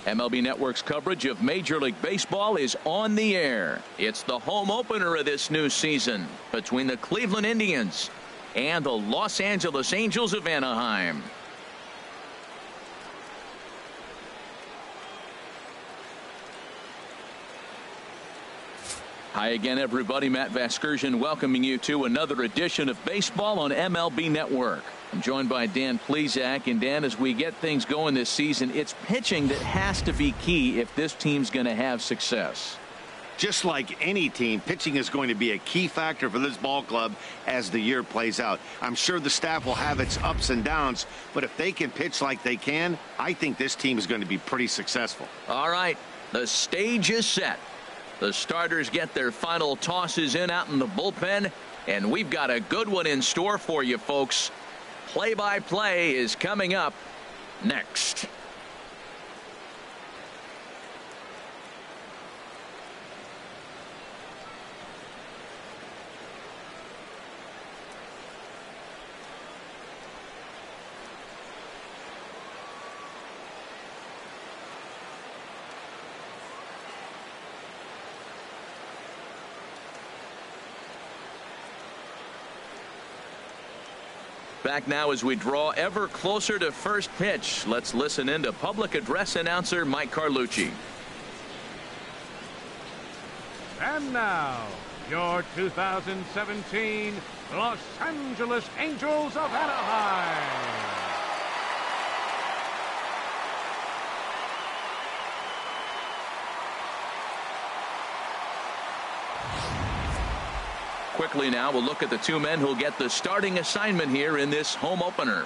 MLB Network's coverage of Major League Baseball is on the air. It's the home opener of this new season between the Cleveland Indians and the Los Angeles Angels of Anaheim. Hi again, everybody. Matt Vasgersian welcoming you to another edition of Baseball on MLB Network. I'm joined by Dan Plesac. And Dan, as we get things going this season, it's pitching that has to be key if this team's going to have success. Just like any team, pitching is going to be a key factor for this ball club as the year plays out. I'm sure the staff will have its ups and downs, but if they can pitch like they can, I think this team is going to be pretty successful. All right, the stage is set. The starters get their final tosses in out in the bullpen, and we've got a good one in store for you folks. Play-by-play is coming up next. Back now as we draw ever closer to first pitch. Let's listen in to public address announcer Mike Carlucci. And now, your 2017 Los Angeles Angels of Anaheim. Quickly now, we'll look at the two men who'll get the starting assignment here in this home opener.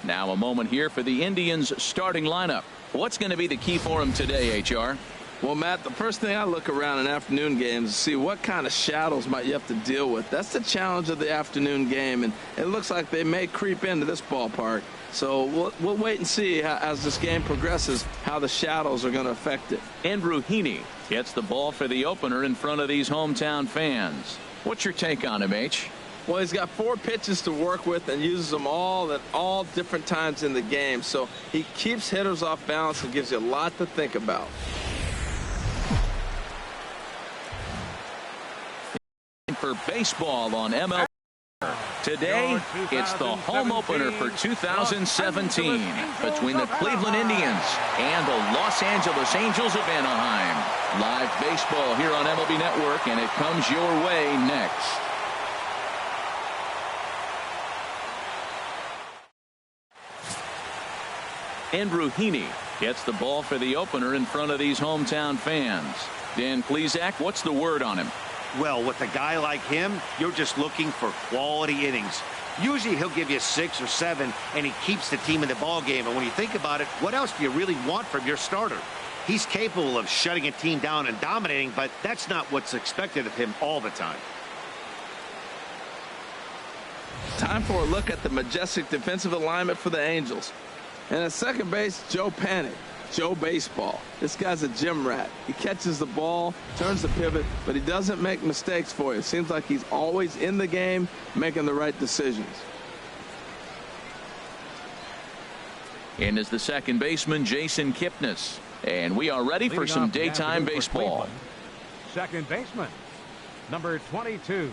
Now a moment here for the Indians starting lineup. What's going to be the key for them today, HR? Well, Matt, the first thing I look around in afternoon games is see what kind of shadows might you have to deal with. That's the challenge of the afternoon game, and it looks like they may creep into this ballpark. So we'll wait and see as this game progresses how the shadows are going to affect it. Andrew Heaney gets the ball for the opener in front of these hometown fans. What's your take on him, H? Well, he's got 4 pitches to work with and uses them all at all different times in the game. So he keeps hitters off balance and gives you a lot to think about. For baseball on MLB. Today, it's the home opener for 2017 between the Cleveland Indians and the Los Angeles Angels of Anaheim. Live baseball here on MLB Network, and it comes your way next. Andrew Heaney gets the ball for the opener in front of these hometown fans. Dan Plesac, what's the word on him? Well, with a guy like him, you're just looking for quality innings. Usually he'll give you 6 or 7, and he keeps the team in the ball game. And when you think about it, what else do you really want from your starter? He's capable of shutting a team down and dominating, but that's not what's expected of him all the time. Time for a look at the majestic defensive alignment for the Angels. And at second base, Joe Panik. Joe Baseball. This guy's a gym rat. He catches the ball, turns the pivot, but he doesn't make mistakes for you. It seems like he's always in the game, making the right decisions. And is the second baseman, Jason Kipnis. And we are ready for some daytime baseball. Second baseman, number 22.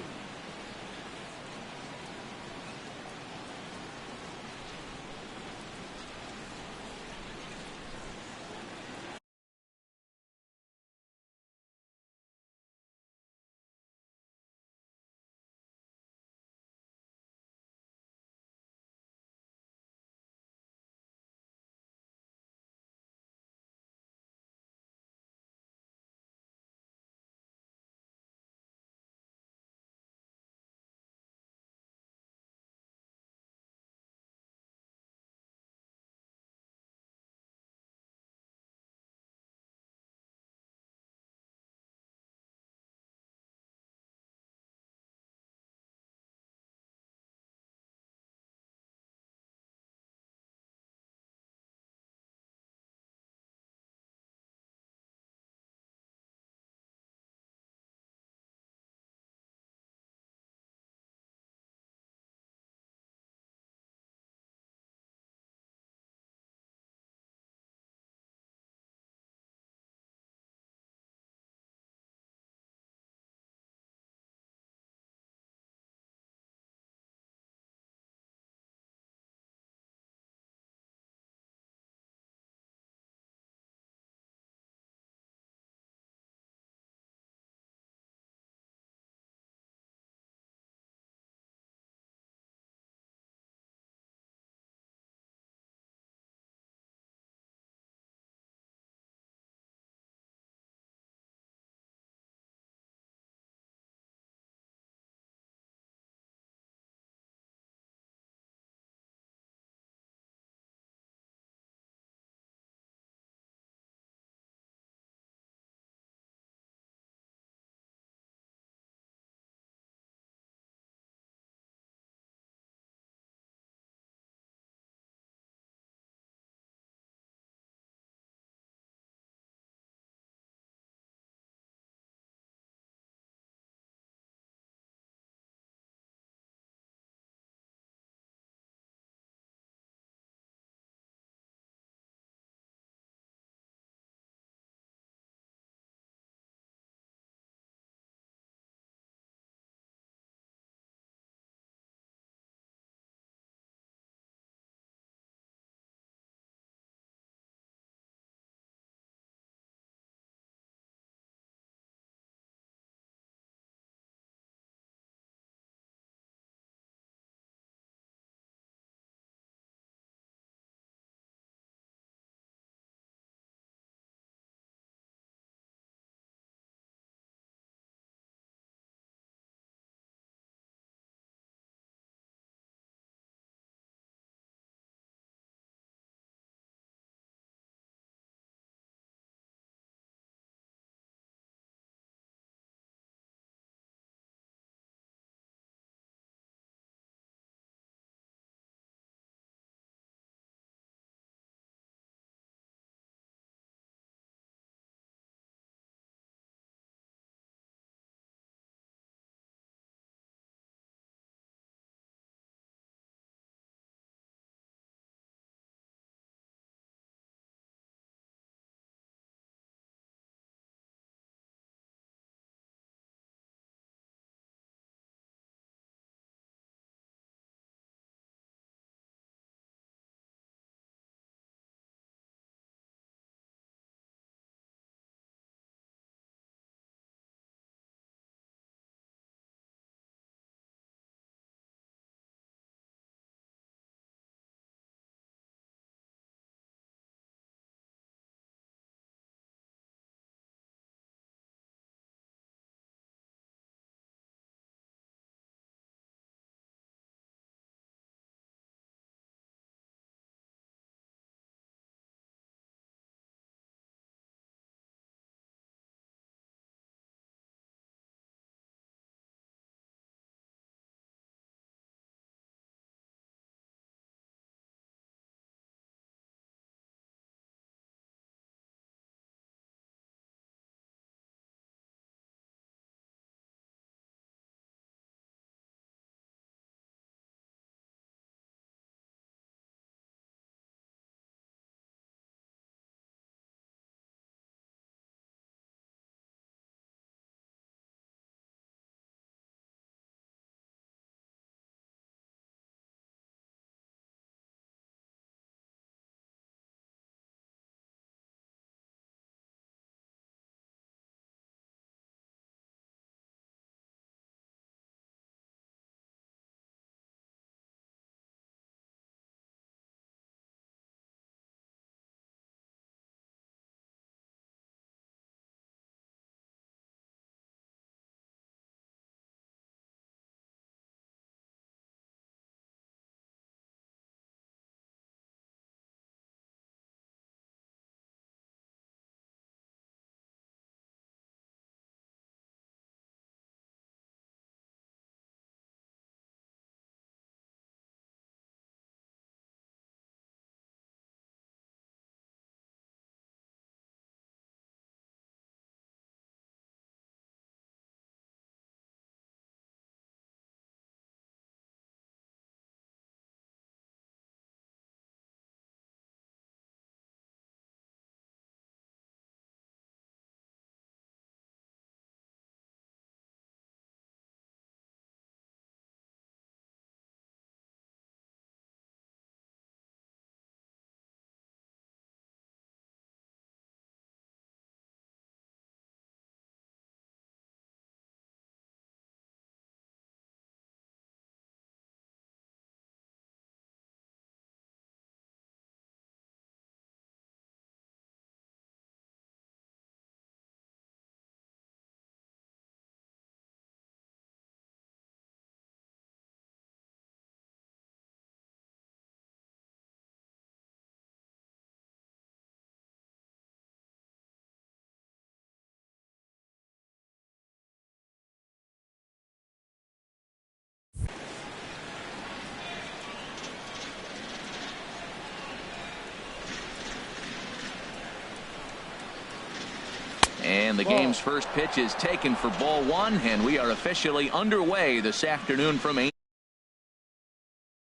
And the game's first pitch is taken for ball one, and we are officially underway this afternoon from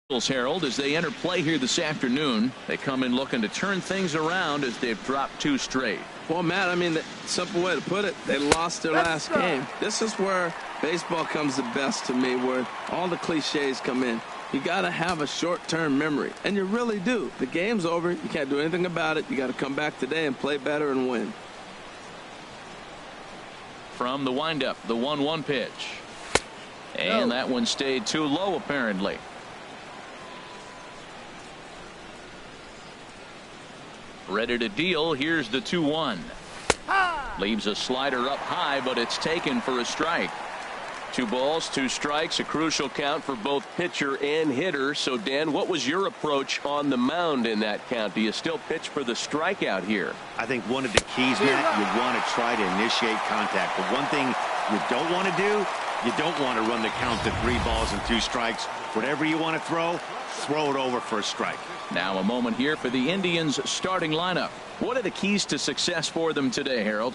Angels, Harold, as they enter play here this afternoon. They come in looking to turn things around as they've dropped 2 straight. Well, Matt, I mean, the simple way to put it, they lost their last game. This is where baseball comes the best to me, where all the cliches come in. You got to have a short-term memory, and you really do. The game's over. You can't do anything about it. You got to come back today and play better and win. From the windup, the 1-1 pitch. And that one stayed too low, apparently. Ready to deal. Here's the 2-1. Leaves a slider up high, but it's taken for a strike. 2 balls, 2 strikes, a crucial count for both pitcher and hitter. So, Dan, what was your approach on the mound in that count? Do you still pitch for the strikeout here? I think one of the keys, Matt, you want to try to initiate contact. But one thing you don't want to do, you don't want to run the count to 3 balls and 2 strikes. Whatever you want to throw it over for a strike. Now a moment here for the Indians starting lineup. What are the keys to success for them today, Harold?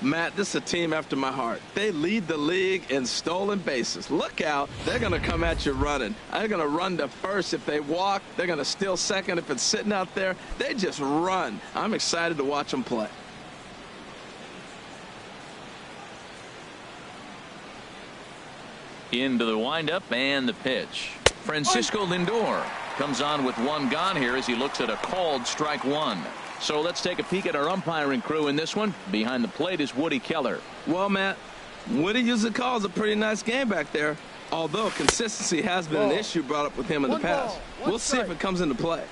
Matt, this is a team after my heart. They lead the league in stolen bases. Look out. They're going to come at you running. They're going to run to first if they walk. They're going to steal second if it's sitting out there. They just run. I'm excited to watch them play. Into the windup and the pitch. Francisco Lindor comes on with 1 gone here as he looks at a called strike 1. So let's take a peek at our umpiring crew in this one. Behind the plate is Woody Keller. Well, Matt, Woody usually calls a pretty nice game back there, although consistency has been an issue brought up with him in the past. We'll see if it comes into play.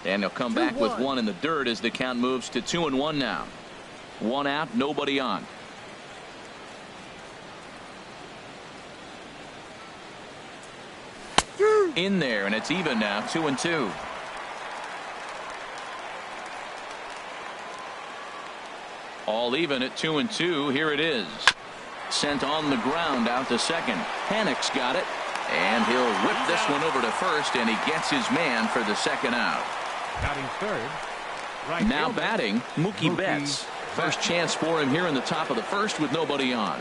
And they'll come back with 1 in the dirt as the count moves to 2-1 now. 1 out, nobody on. In there, and it's even now, 2-2. All even at 2-2. Here it is. Sent on the ground out to second. Panic's got it, and he'll whip this one over to first, and he gets his man for the second out. Batting third. Right now fielder, batting, Mookie Betts. First chance for him here in the top of the first with nobody on.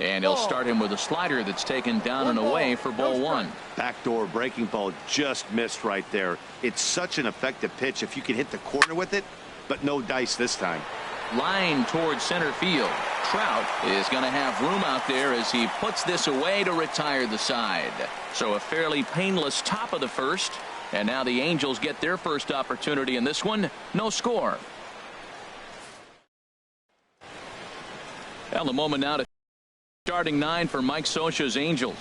And he'll start him with a slider that's taken down and away for ball 1. Backdoor breaking ball just missed right there. It's such an effective pitch if you can hit the corner with it, but no dice this time. Line towards center field. Trout is going to have room out there as he puts this away to retire the side. So a fairly painless top of the first. And now the Angels get their first opportunity in this one. No score. Well, the moment now to starting 9 for Mike Scioscia's Angels.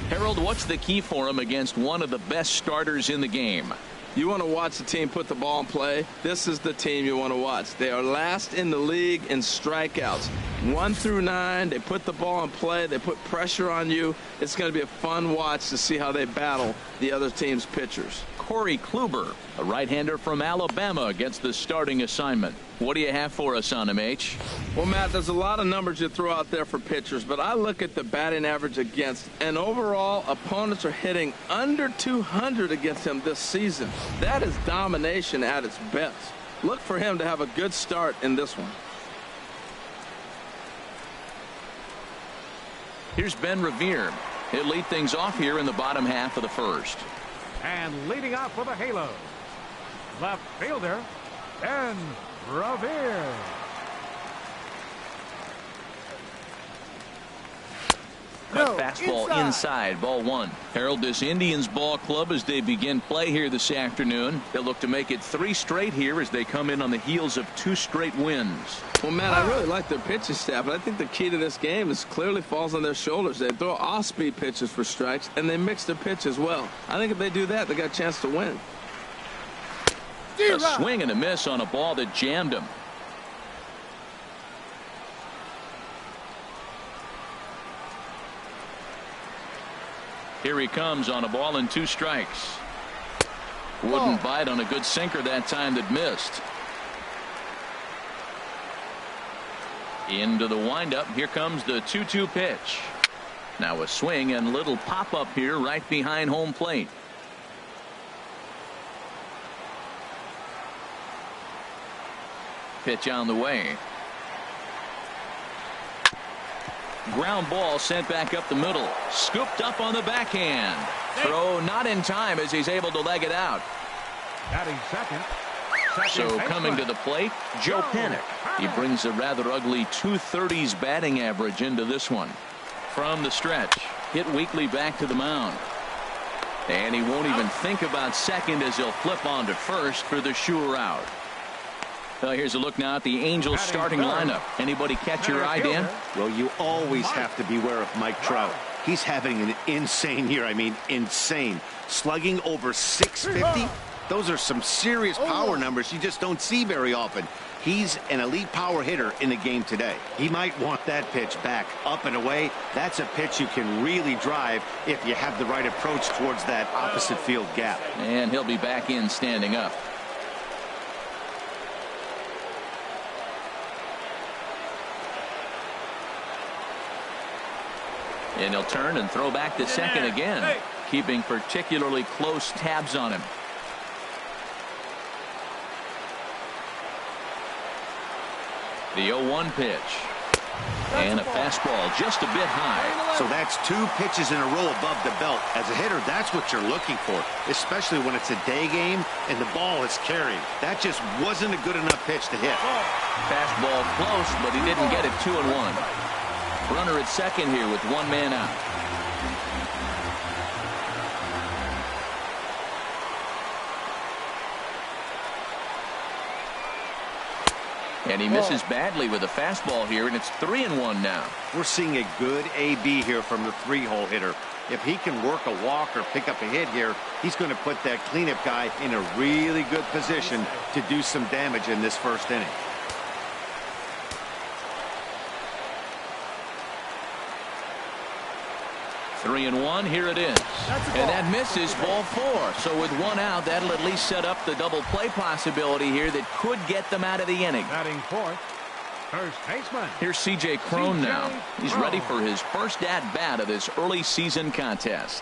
Harold, what's the key for him against one of the best starters in the game? You want to watch the team put the ball in play. This is the team you want to watch. They are last in the league in strikeouts. 1 through 9. They put the ball in play. They put pressure on you. It's going to be a fun watch to see how they battle the other team's pitchers. Corey Kluber, a right-hander from Alabama, gets the starting assignment. What do you have for us on him, H? Well, Matt, there's a lot of numbers you throw out there for pitchers, but I look at the batting average against, and overall, opponents are hitting under 200 against him this season. That is domination at its best. Look for him to have a good start in this one. Here's Ben Revere. He'll lead things off here in the bottom half of the first. And leading off for the Halos, left fielder, Ben Revere. Cut fastball inside, ball 1. Harold, this Indians ball club, as they begin play here this afternoon, they'll look to make it 3 straight here as they come in on the heels of 2 straight wins. Well, Matt, I really like their pitching staff, but I think the key to this game is clearly falls on their shoulders. They throw off-speed pitches for strikes, and they mix their pitch as well. I think if they do that, they got a chance to win. A swing and a miss on a ball that jammed him. Here he comes on a ball and 2 strikes. Wouldn't bite on a good sinker that time that missed. Into the windup. Here comes the 2-2 pitch. Now a swing and little pop-up here right behind home plate. Pitch on the way. Ground ball sent back up the middle. Scooped up on the backhand. Throw not in time as he's able to leg it out. Batting second. So coming to the plate, Joe Panik. He brings a rather ugly 230s batting average into this one. From the stretch, hit weakly back to the mound. And he won't even think about second as he'll flip on to first for the sure out. Well, here's a look now at the Angels starting lineup. Anybody catch your eye, Dan? Well, you always have to beware of Mike Trout. He's having an insane year. I mean, insane. Slugging over 650. Those are some serious power numbers you just don't see very often. He's an elite power hitter in the game today. He might want that pitch back up and away. That's a pitch you can really drive if you have the right approach towards that opposite field gap. And he'll be back in standing up. And he'll turn and throw back to second again, keeping particularly close tabs on him. The 0-1 pitch. And a fastball just a bit high. So that's 2 pitches in a row above the belt. As a hitter, that's what you're looking for, especially when it's a day game and the ball is carrying. That just wasn't a good enough pitch to hit. Fastball close, but he didn't get it 2-1. Runner at second here with 1 man out. And he misses badly with a fastball here, and it's 3-1 now. We're seeing a good AB here from the 3-hole hitter. If he can work a walk or pick up a hit here, he's going to put that cleanup guy in a really good position to do some damage in this first inning. 3-1, here it is. And that misses, ball 4. So with 1 out, that'll at least set up the double play possibility here that could get them out of the inning. Batting fourth, first baseman. Here's C.J. Cron now. He's ready for his first at-bat of this early season contest.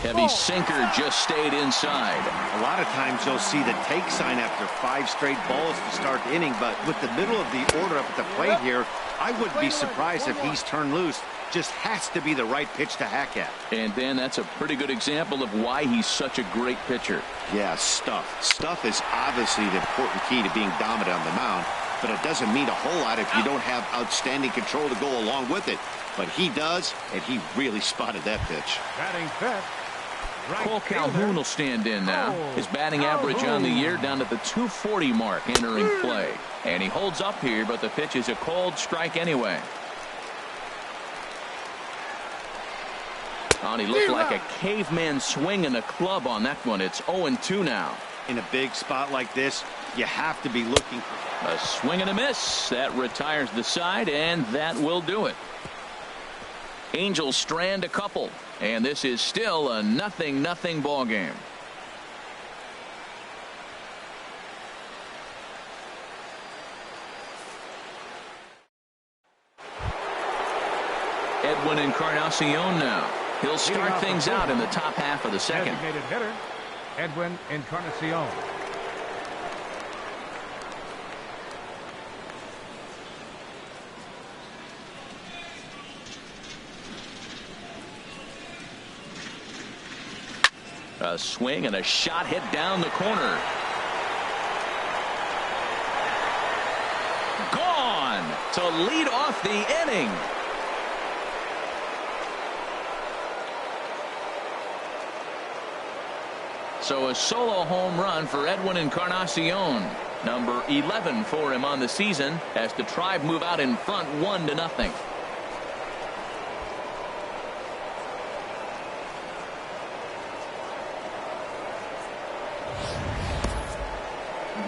Heavy sinker just stayed inside. A lot of times you'll see the take sign after 5 straight balls to start the inning, but with the middle of the order up at the plate here, I wouldn't be surprised if he's turned loose. Just has to be the right pitch to hack at. And Dan, that's a pretty good example of why he's such a great pitcher. Yeah, stuff is obviously the important key to being dominant on the mound, but it doesn't mean a whole lot if you don't have outstanding control to go along with it. But he does, and he really spotted that pitch. Batting fifth, right Cole Calhoun will stand in now. His batting average on the year down at the 240 mark entering play. And he holds up here, but the pitch is a cold strike anyway. Oh, he looked like a caveman swinging a club on that one. It's 0-2 now. In a big spot like this, you have to be looking for a swing and a miss. That retires the side, and that will do it. Angels strand a couple, and this is still a 0-0 ball game. Edwin Encarnacion now. He'll start things out in the top half of the second. Designated hitter, Edwin Encarnacion. A swing and a shot hit down the corner. Gone to lead off the inning. So a solo home run for Edwin Encarnacion. Number 11 for him on the season as the Tribe move out in front 1-0.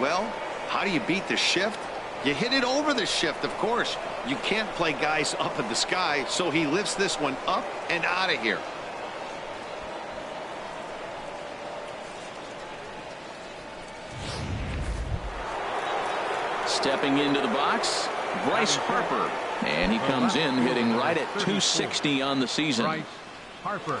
Well, how do you beat the shift? You hit it over the shift, of course. You can't play guys up in the sky, so he lifts this one up and out of here. Stepping into the box, Bryce Harper. And he comes in hitting right at 260 on the season. Bryce Harper.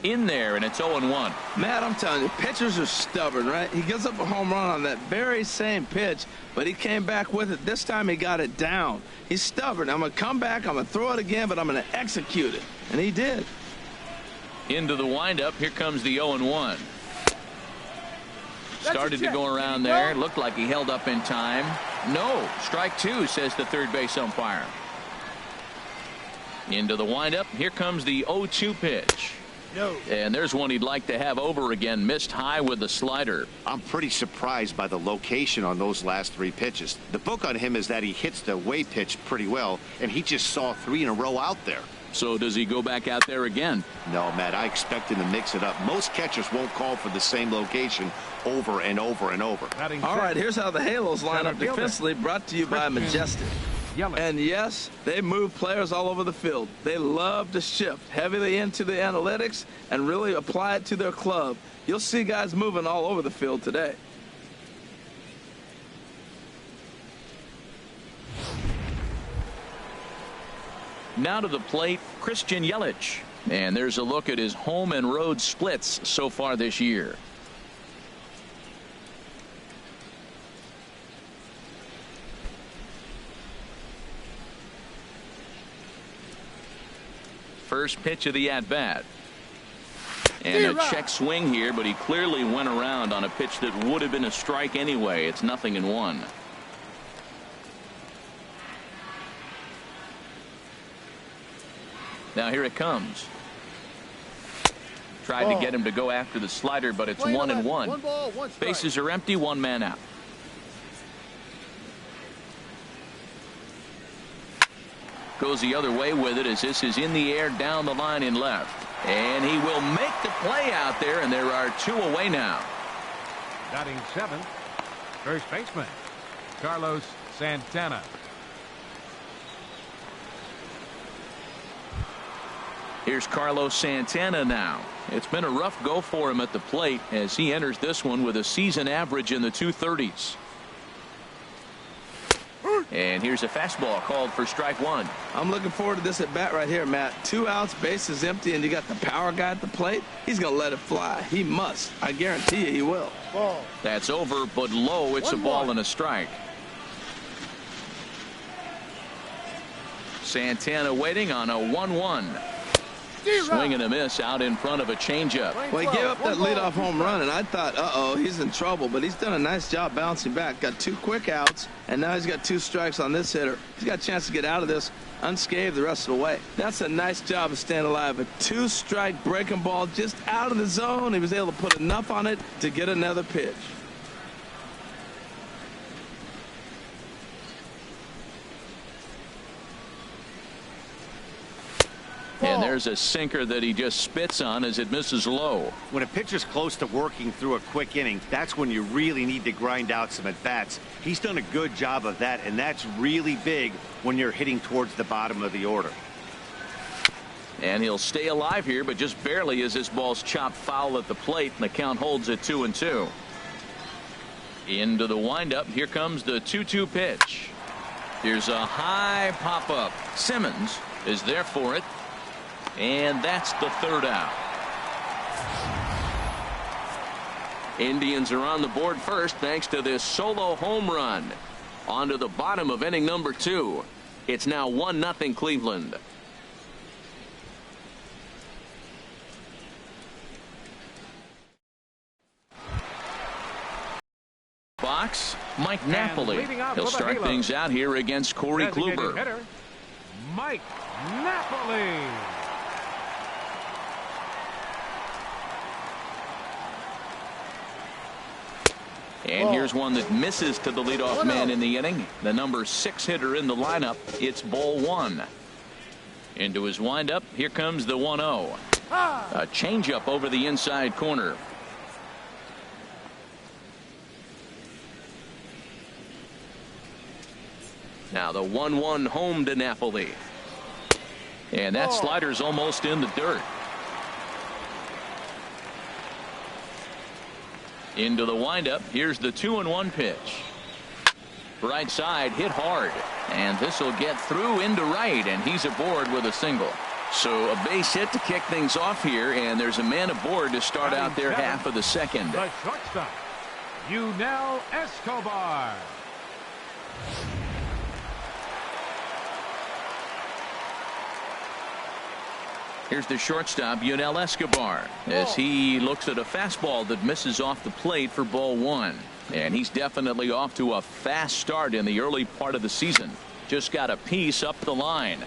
In there, and it's 0-1. Matt, I'm telling you, pitchers are stubborn, right? He gives up a home run on that very same pitch, but he came back with it. This time he got it down. He's stubborn. I'm going to come back, I'm going to throw it again, but I'm going to execute it. And he did. Into the windup. Here comes the 0-1. Started to go around there. Looked like he held up in time. No. Strike two, says the third base umpire. Into the windup. Here comes the 0-2 pitch. No. And there's one he'd like to have over again. Missed high with the slider. I'm pretty surprised by the location on those last three pitches. The book on him is that he hits the away pitch pretty well, and he just saw three in a row out there. So does he go back out there again? No, Matt, I expect him to mix it up. Most catchers won't call for the same location over and over and over. All right, here's how the Halos line up defensively, brought to you by Majestic. And yes, they move players all over the field. They love to shift heavily into the analytics and really apply it to their club. You'll see guys moving all over the field today. Now to the plate, Christian Yelich. And there's a look at his home and road splits so far this year. First pitch of the at-bat. And a check swing here, but he clearly went around on a pitch that would have been a strike anyway. It's 0-1. Now here it comes. Tried to get him to go after the slider, but it's 1-1. 1 ball, 1 strike. Bases are empty, one man out. Goes the other way with it as this is in the air down the line in left. And he will make the play out there, and there are two away now. Batting seventh, first baseman, Carlos Santana. Here's Carlos Santana now. It's been a rough go for him at the plate as he enters this one with a season average in the 230s. And here's a fastball called for strike one. I'm looking forward to this at bat right here, Matt. 2 outs, base is empty, and you got the power guy at the plate. He's going to let it fly. He must. I guarantee you he will. Ball. That's over, but low. It's a ball and a strike. Santana waiting on a 1-1. Swing and a miss out in front of a changeup. Well, he gave up that leadoff home run, and I thought, uh-oh, he's in trouble. But he's done a nice job bouncing back. Got 2 quick outs, and now he's got 2 strikes on this hitter. He's got a chance to get out of this unscathed the rest of the way. That's a nice job of staying alive. A 2-strike breaking ball just out of the zone. He was able to put enough on it to get another pitch. And there's a sinker that he just spits on as it misses low. When a pitcher's close to working through a quick inning, that's when you really need to grind out some at-bats. He's done a good job of that, and that's really big when you're hitting towards the bottom of the order. And he'll stay alive here, but just barely as this ball's chopped foul at the plate, and the count holds at 2-2. Into the windup. Here comes the 2-2 pitch. Here's a high pop-up. Simmons is there for it. And that's the 3rd out. Indians are on the board first thanks to this solo home run. On to the bottom of inning number 2. It's now 1-0 Cleveland. Box, Mike Napoli. He'll start things out here against Corey Kluber. Hitter, Mike Napoli. And here's one that misses to the leadoff man in the inning. The number 6 hitter in the lineup. It's ball 1. Into his windup. Here comes the 1-0. A changeup over the inside corner. Now the 1-1 home to Napoli. And that slider's almost in the dirt. Into the windup. Here's the 2-1 pitch. Right side hit hard. And this will get through into right. And he's aboard with a single. So a base hit to kick things off here. And there's a man aboard to start out their half of the second. The shortstop, Yunel Escobar. Here's the shortstop, Yunel Escobar, as he looks at a fastball that misses off the plate for ball 1. And he's definitely off to a fast start in the early part of the season. Just got a piece up the line.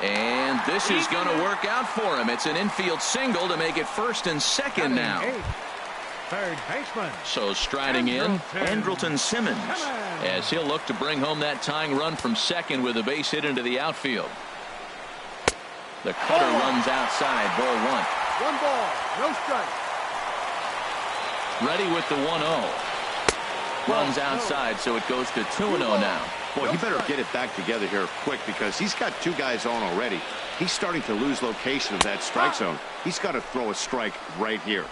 And this is going to work out for him. It's an infield single to make it 1st and 2nd now. 3rd baseman. So striding in, Andrelton Simmons, as he'll look to bring home that tying run from 2nd with a base hit into the outfield. The cutter runs outside, ball 1. 1 ball, no strike. Ready with the 1-0. Runs outside, so it goes to 2-0 now. Boy, he better get it back together here quick because he's got 2 guys on already. He's starting to lose location of that strike zone. He's got to throw a strike right here.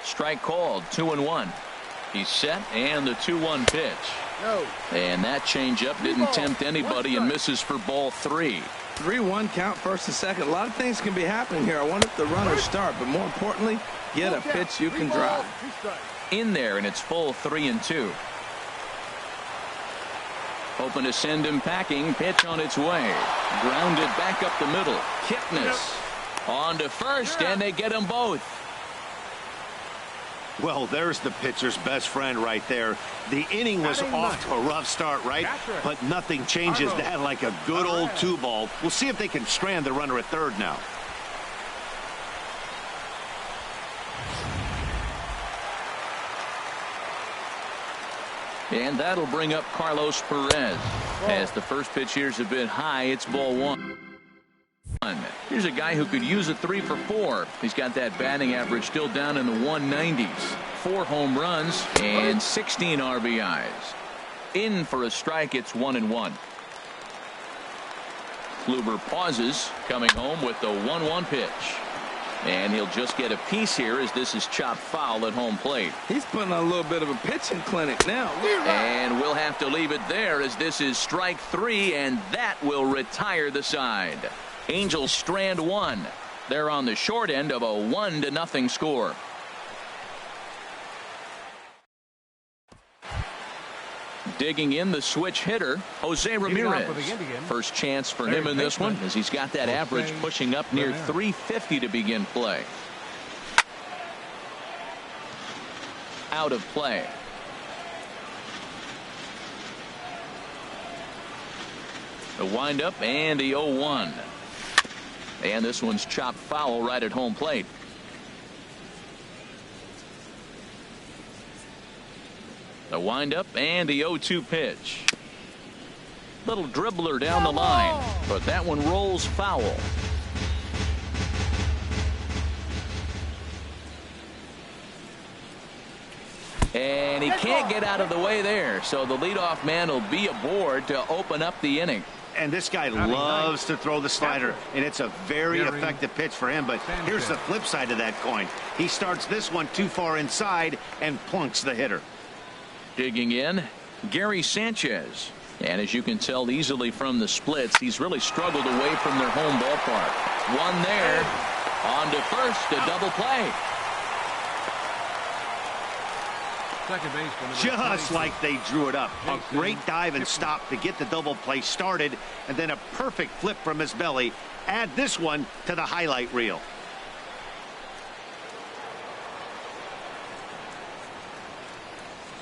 Strike called, 2-1. He's set, and the 2-1 pitch. No. And that changeup didn't tempt anybody and misses for ball 3. 3-1 count, 1st and 2nd. A lot of things can be happening here. I wonder if the runners start, but more importantly, get a pitch you can drive. In there, and it's full 3-2. Hoping to send him packing. Pitch on its way. Grounded back up the middle. Kipnis on to first, and they get them both. Well, there's the pitcher's best friend right there. The inning was off to a rough start, right? But nothing changes that like a good old 2-ball. We'll see if they can strand the runner at 3rd now. And that'll bring up Carlos Perez. As the first pitch here's a bit high, it's ball 1. Here's a guy who could use a 3 for 4. He's got that batting average still down in the 190s. 4 home runs and 16 RBIs. In for a strike, it's 1-1. Kluber pauses, coming home with the 1-1 pitch. And he'll just get a piece here as this is chopped foul at home plate. He's putting on a little bit of a pitching clinic now. And we'll have to leave it there as this is strike 3, and that will retire the side. Angels strand 1. They're on the short end of a 1-0 score. Digging in the switch hitter, Jose Ramirez. First chance for him in this one as he's got that average pushing up near 350 to begin play. Out of play. The windup and the 0-1. And this one's chopped foul right at home plate. The windup and the 0-2 pitch. Little dribbler down the line, but that one rolls foul. And he can't get out of the way there, so the leadoff man will be aboard to open up the inning. And this guy loves to throw the slider, and it's a very effective pitch for him. But here's the flip side of that coin. He starts this one too far inside and plunks the hitter. Digging in, Gary Sanchez. And as you can tell easily from the splits, he's really struggled away from their home ballpark. One there. On to first, a double play. Just like they drew it up. A great dive and stop to get the double play started, and then a perfect flip from his belly. Add this one to the highlight reel.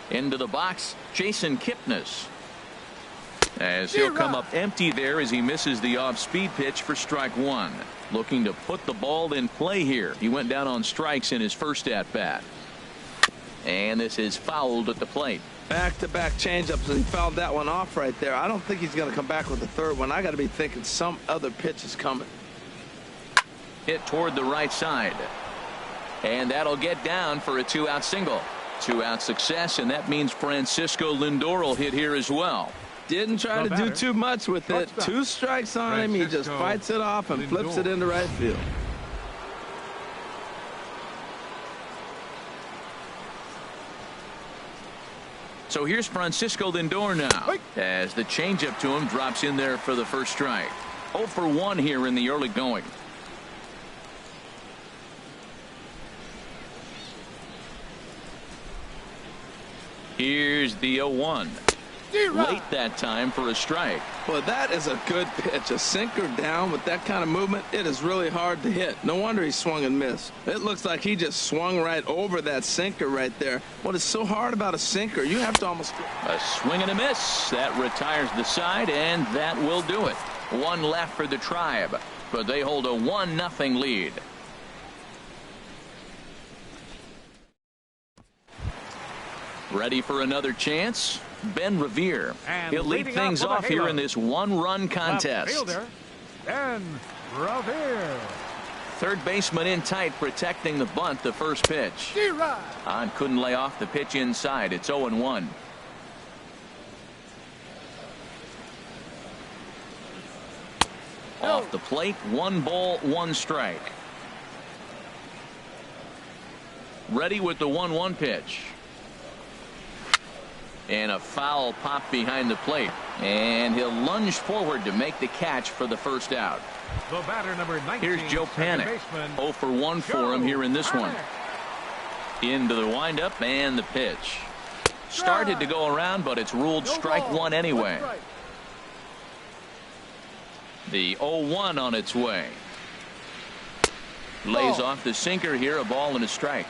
Into the box, Jason Kipnis. As he'll come up empty there as he misses the off-speed pitch for strike 1. Looking to put the ball in play here. He went down on strikes in his first at-bat. And this is fouled at the plate. Back-to-back changeups, and he fouled that one off right there. I don't think he's going to come back with the third one. I got to be thinking some other pitch is coming. Hit toward the right side. And that'll get down for a 2-out single. 2-out success, and that means Francisco Lindor will hit here as well. Didn't try to do too much with it. 2 strikes on him. He just fights it off and flips it into right field. So here's Francisco Lindor now as the changeup to him drops in there for the first strike. 0 for 1 here in the early going. Here's the 0-1. Late that time for a strike. Well, that is a good pitch. A sinker down with that kind of movement, it is really hard to hit. No wonder he swung and missed. It looks like he just swung right over that sinker right there. What is so hard about a sinker? You have to almost... A swing and a miss. That retires the side, and that will do it. 1 left for the Tribe, but they hold a 1-0 lead. Ready for another chance? Ben Revere. He'll lead things off here in this 1-run contest. Fielder, Ben Revere. Third baseman in tight, protecting the bunt, the first pitch. On couldn't lay off the pitch inside. It's 0-1. Off the plate, 1 ball, 1 strike. Ready with the 1-1 pitch. And a foul pop behind the plate. And he'll lunge forward to make the catch for the first out. The batter, number 19, here's Joe Panik. 0 for 1 for him here in this one. Into the windup and the pitch. Started to go around, but it's ruled strike 1 anyway. The 0-1 on its way. Lays off the sinker here, a ball and a strike.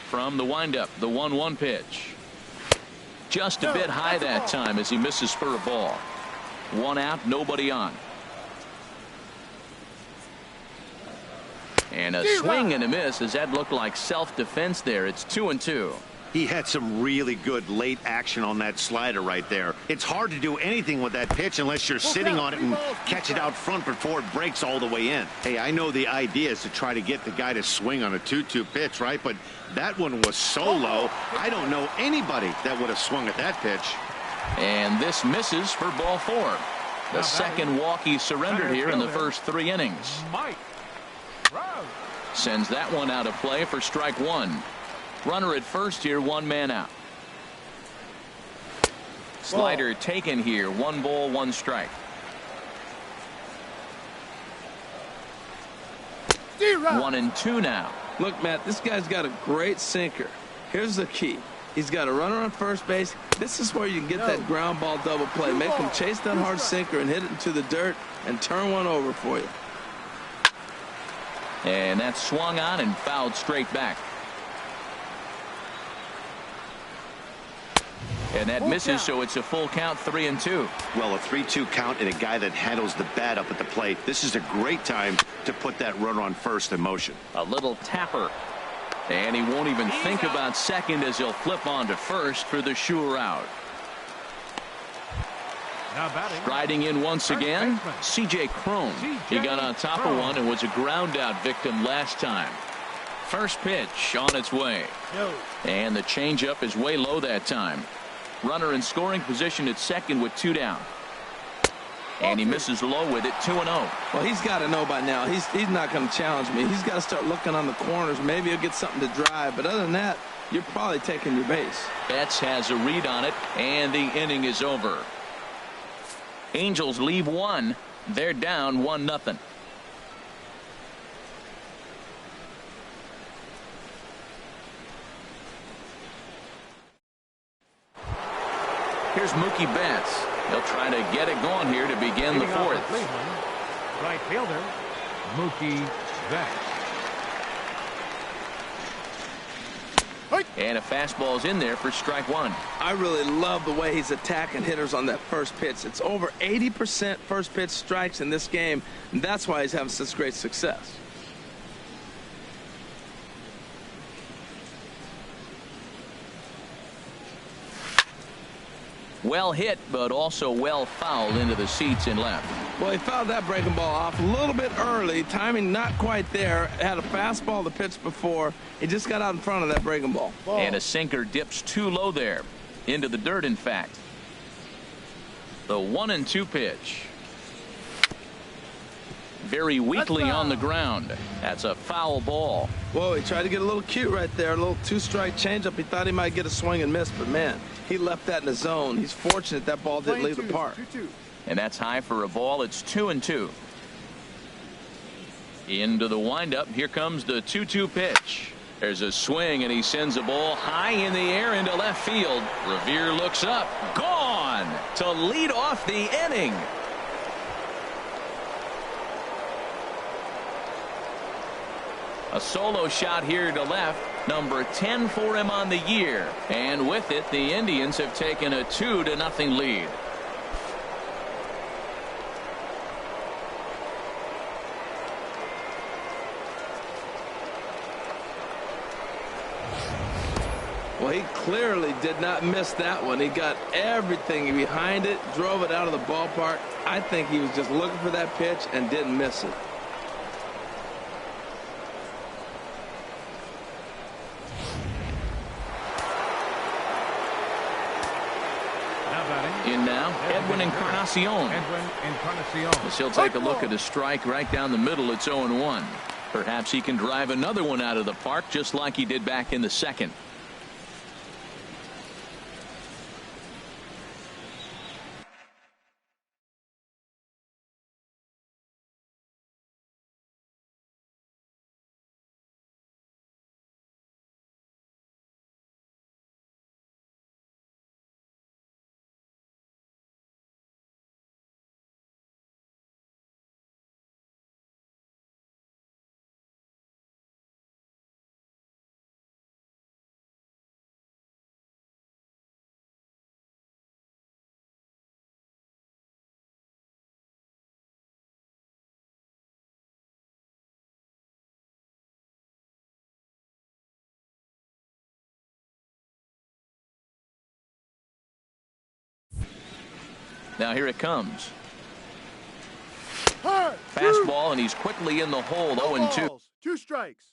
From the windup, the 1-1 pitch. Just a bit high that time as he misses for a ball. 1 out, nobody on. And a swing and a miss as that looked like self-defense there. It's 2-2. He had some really good late action on that slider right there. It's hard to do anything with that pitch unless you're sitting on it and catch it out front before it breaks all the way in. Hey, I know the idea is to try to get the guy to swing on a 2-2 pitch, right? But that one was so low, I don't know anybody that would have swung at that pitch. And this misses for ball 4. The second walk he surrendered here in the first 3 innings. Mike Trout. Sends that one out of play for strike one. Runner at first here, 1 man out. Slider taken here, 1 ball, 1 strike. 1-2 now. Look, Matt, this guy's got a great sinker. Here's the key. He's got a runner on first base. This is where you can get that ground ball double play. Make him chase that hard sinker and hit it into the dirt and turn one over for you. And that's swung on and fouled straight back. And that misses, so it's a full count, 3-2. Well, a 3-2 count and a guy that handles the bat up at the plate. This is a great time to put that runner on first in motion. A little tapper. And he won't even think about second as he'll flip on to first for the sure out. Now batting. Striding in once again, C.J. Cron. He got on top of one and was a ground out victim last time. First pitch on its way. And the changeup is way low that time. Runner in scoring position at second with 2 down. And he misses low with it, 2-0. Well, he's got to know by now. He's not going to challenge me. He's got to start looking on the corners. Maybe he'll get something to drive. But other than that, you're probably taking your base. Betts has a read on it, and the inning is over. Angels leave 1. They're down 1-0. Here's Mookie Betts. He'll try to get it going here to begin the 4th. Right fielder, Mookie Betts. And a fastball's in there for strike 1. I really love the way he's attacking hitters on that first pitch. It's over 80% first pitch strikes in this game, and that's why he's having such great success. Well hit, but also well fouled into the seats in left. Well, he fouled that breaking ball off a little bit early. Timing not quite there. Had a fastball to pitch before. He just got out in front of that breaking ball. And a sinker dips too low there. Into the dirt, in fact. The 1-2 pitch. Very weakly on the ground. That's a foul ball. Whoa, he tried to get a little cute right there. A little 2-strike changeup. He thought he might get a swing and miss, but man, he left that in the zone. He's fortunate that ball didn't leave the park. And that's high for a ball. It's 2-2. Into the windup. Here comes the 2-2 pitch. There's a swing, and he sends a ball high in the air into left field. Revere looks up. Gone to lead off the inning. A solo shot here to left. Number 10 for him on the year. And with it, the Indians have taken a 2-0 lead. Well, he clearly did not miss that one. He got everything behind it, drove it out of the ballpark. I think he was just looking for that pitch and didn't miss it. In now, Edwin Encarnacion. As he'll take a look at a strike right down the middle. It's 0-1. Perhaps he can drive another one out of the park just like he did back in the second. Now here it comes. Fastball, and he's quickly in the hole. 0-2. 2 strikes.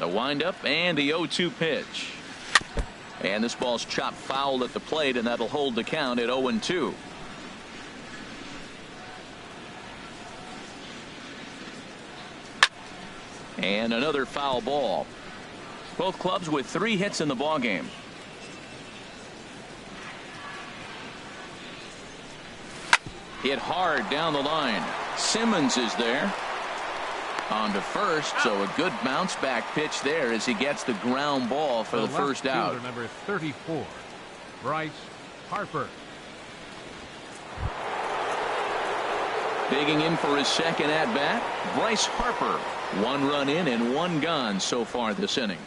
The windup and the 0-2 pitch. And this ball's chopped foul at the plate, and that'll hold the count at 0-2. And another foul ball. Both clubs with 3 hits in the ballgame. Hit hard down the line. Simmons is there. On to first, so a good bounce back pitch there as he gets the ground ball for the first out. Number 34, Bryce Harper. Digging in for his second at bat, Bryce Harper. 1 run in and 1 gone so far this inning.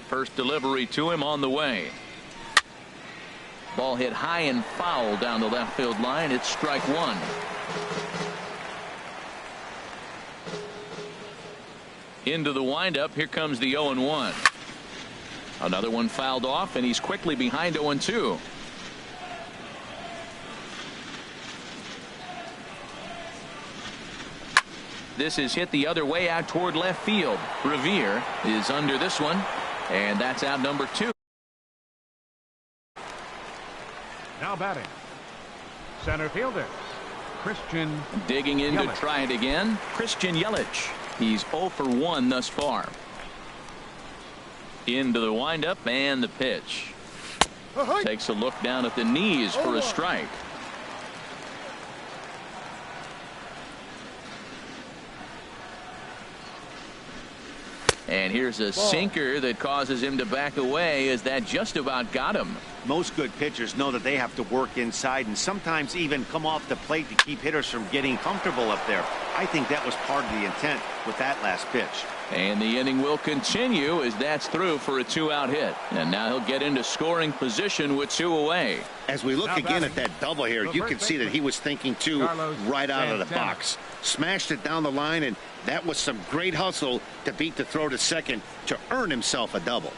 First delivery to him on the way. Ball hit high and foul down the left field line. It's strike 1. Into the windup. Here comes the 0-1. Another one fouled off, and he's quickly behind 0-2. This is hit the other way out toward left field. Revere is under this one, and that's out number 2. Now batting, center fielder Christian. Digging in to Yelich. try it again, Christian Yelich. He's 0 for 1 thus far. Into the windup and the pitch. Takes a look down at the knees for a strike. And here's a sinker that causes him to back away, as that just about got him. Most good pitchers know that they have to work inside and sometimes even come off the plate to keep hitters from getting comfortable up there. I think that was part of the intent with that last pitch. And the inning will continue as that's through for a 2-out hit. And now he'll get into scoring position with 2 away. As we look Now again batting, at that double here, the you first can see that he was thinking too Carlos right out of the Santana. box. Smashed it down the line, and that was some great hustle to beat the throw to second to earn himself a double.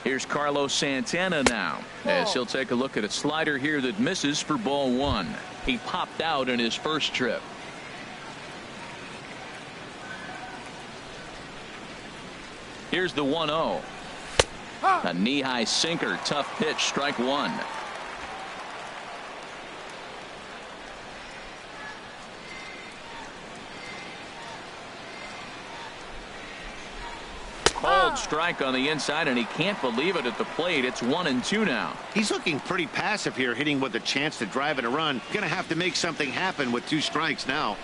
Here's Carlos Santana now, as he'll take a look at a slider here that misses for ball 1. He popped out in his first trip. Here's the 1-0. A knee-high sinker, tough pitch, strike 1. Cold strike on the inside, and he can't believe it at the plate. It's 1-2 now. He's looking pretty passive here, hitting with a chance to drive in a run. Gonna have to make something happen with 2 strikes now.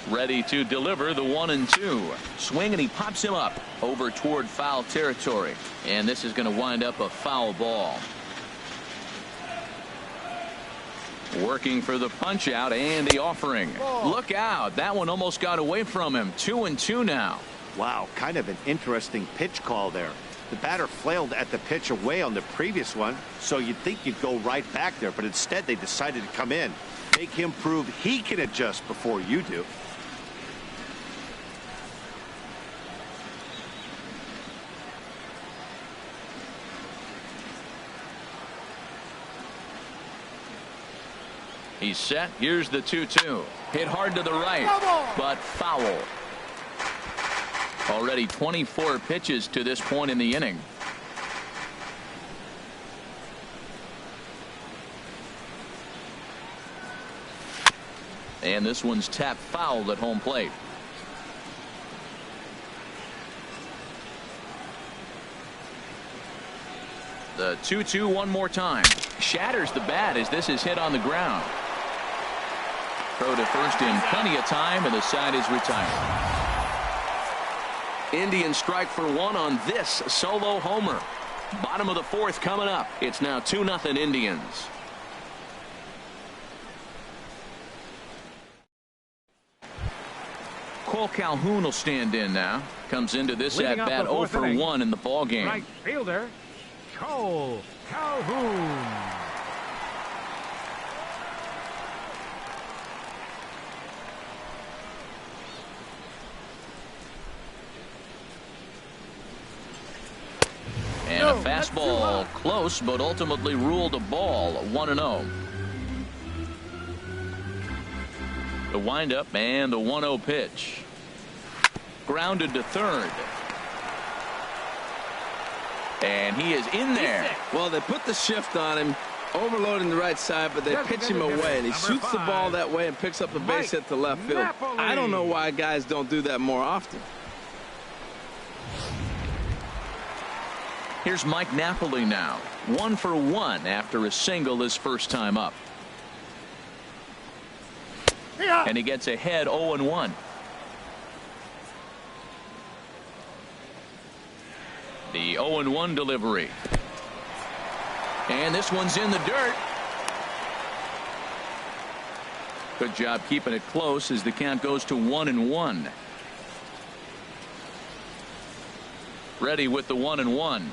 Ready to deliver the 1-2. Swing, and he pops him up over toward foul territory. And this is going to wind up a foul ball. Working for the punch out and the offering. Look out. That one almost got away from him. 2-2 now. Wow, kind of an interesting pitch call there. The batter flailed at the pitch away on the previous one, so you'd think you'd go right back there, but instead they decided to come in. Make him prove he can adjust before you do. He's set. Here's the 2-2. Hit hard to the right, but foul. Already 24 pitches to this point in the inning. And this one's tapped foul at home plate. The 2-2 one more time. Shatters the bat as this is hit on the ground. Throw to first in plenty of time, and the side is retired. Indians strike for 1 on this solo homer. Bottom of the 4th coming up. It's now 2-0 Indians. Cole Calhoun will stand in now. Comes into this Leading at bat off the 0 for inning, 1 in the ball game. Right fielder, Cole Calhoun. And a fastball close, but ultimately ruled a ball. 1-0. The windup and the 1-0 pitch. Grounded to third. And he is in there. Well, they put the shift on him, overloading the right side, but they pitch him away, and he shoots the ball that way and picks up a base hit to left field. I don't know why guys don't do that more often. Here's Mike Napoli now. 1 for 1 after a single his first time up. And he gets ahead 0-1. The 0-1 delivery. And this one's in the dirt. Good job keeping it close as the count goes to 1-1. Ready with the 1-1.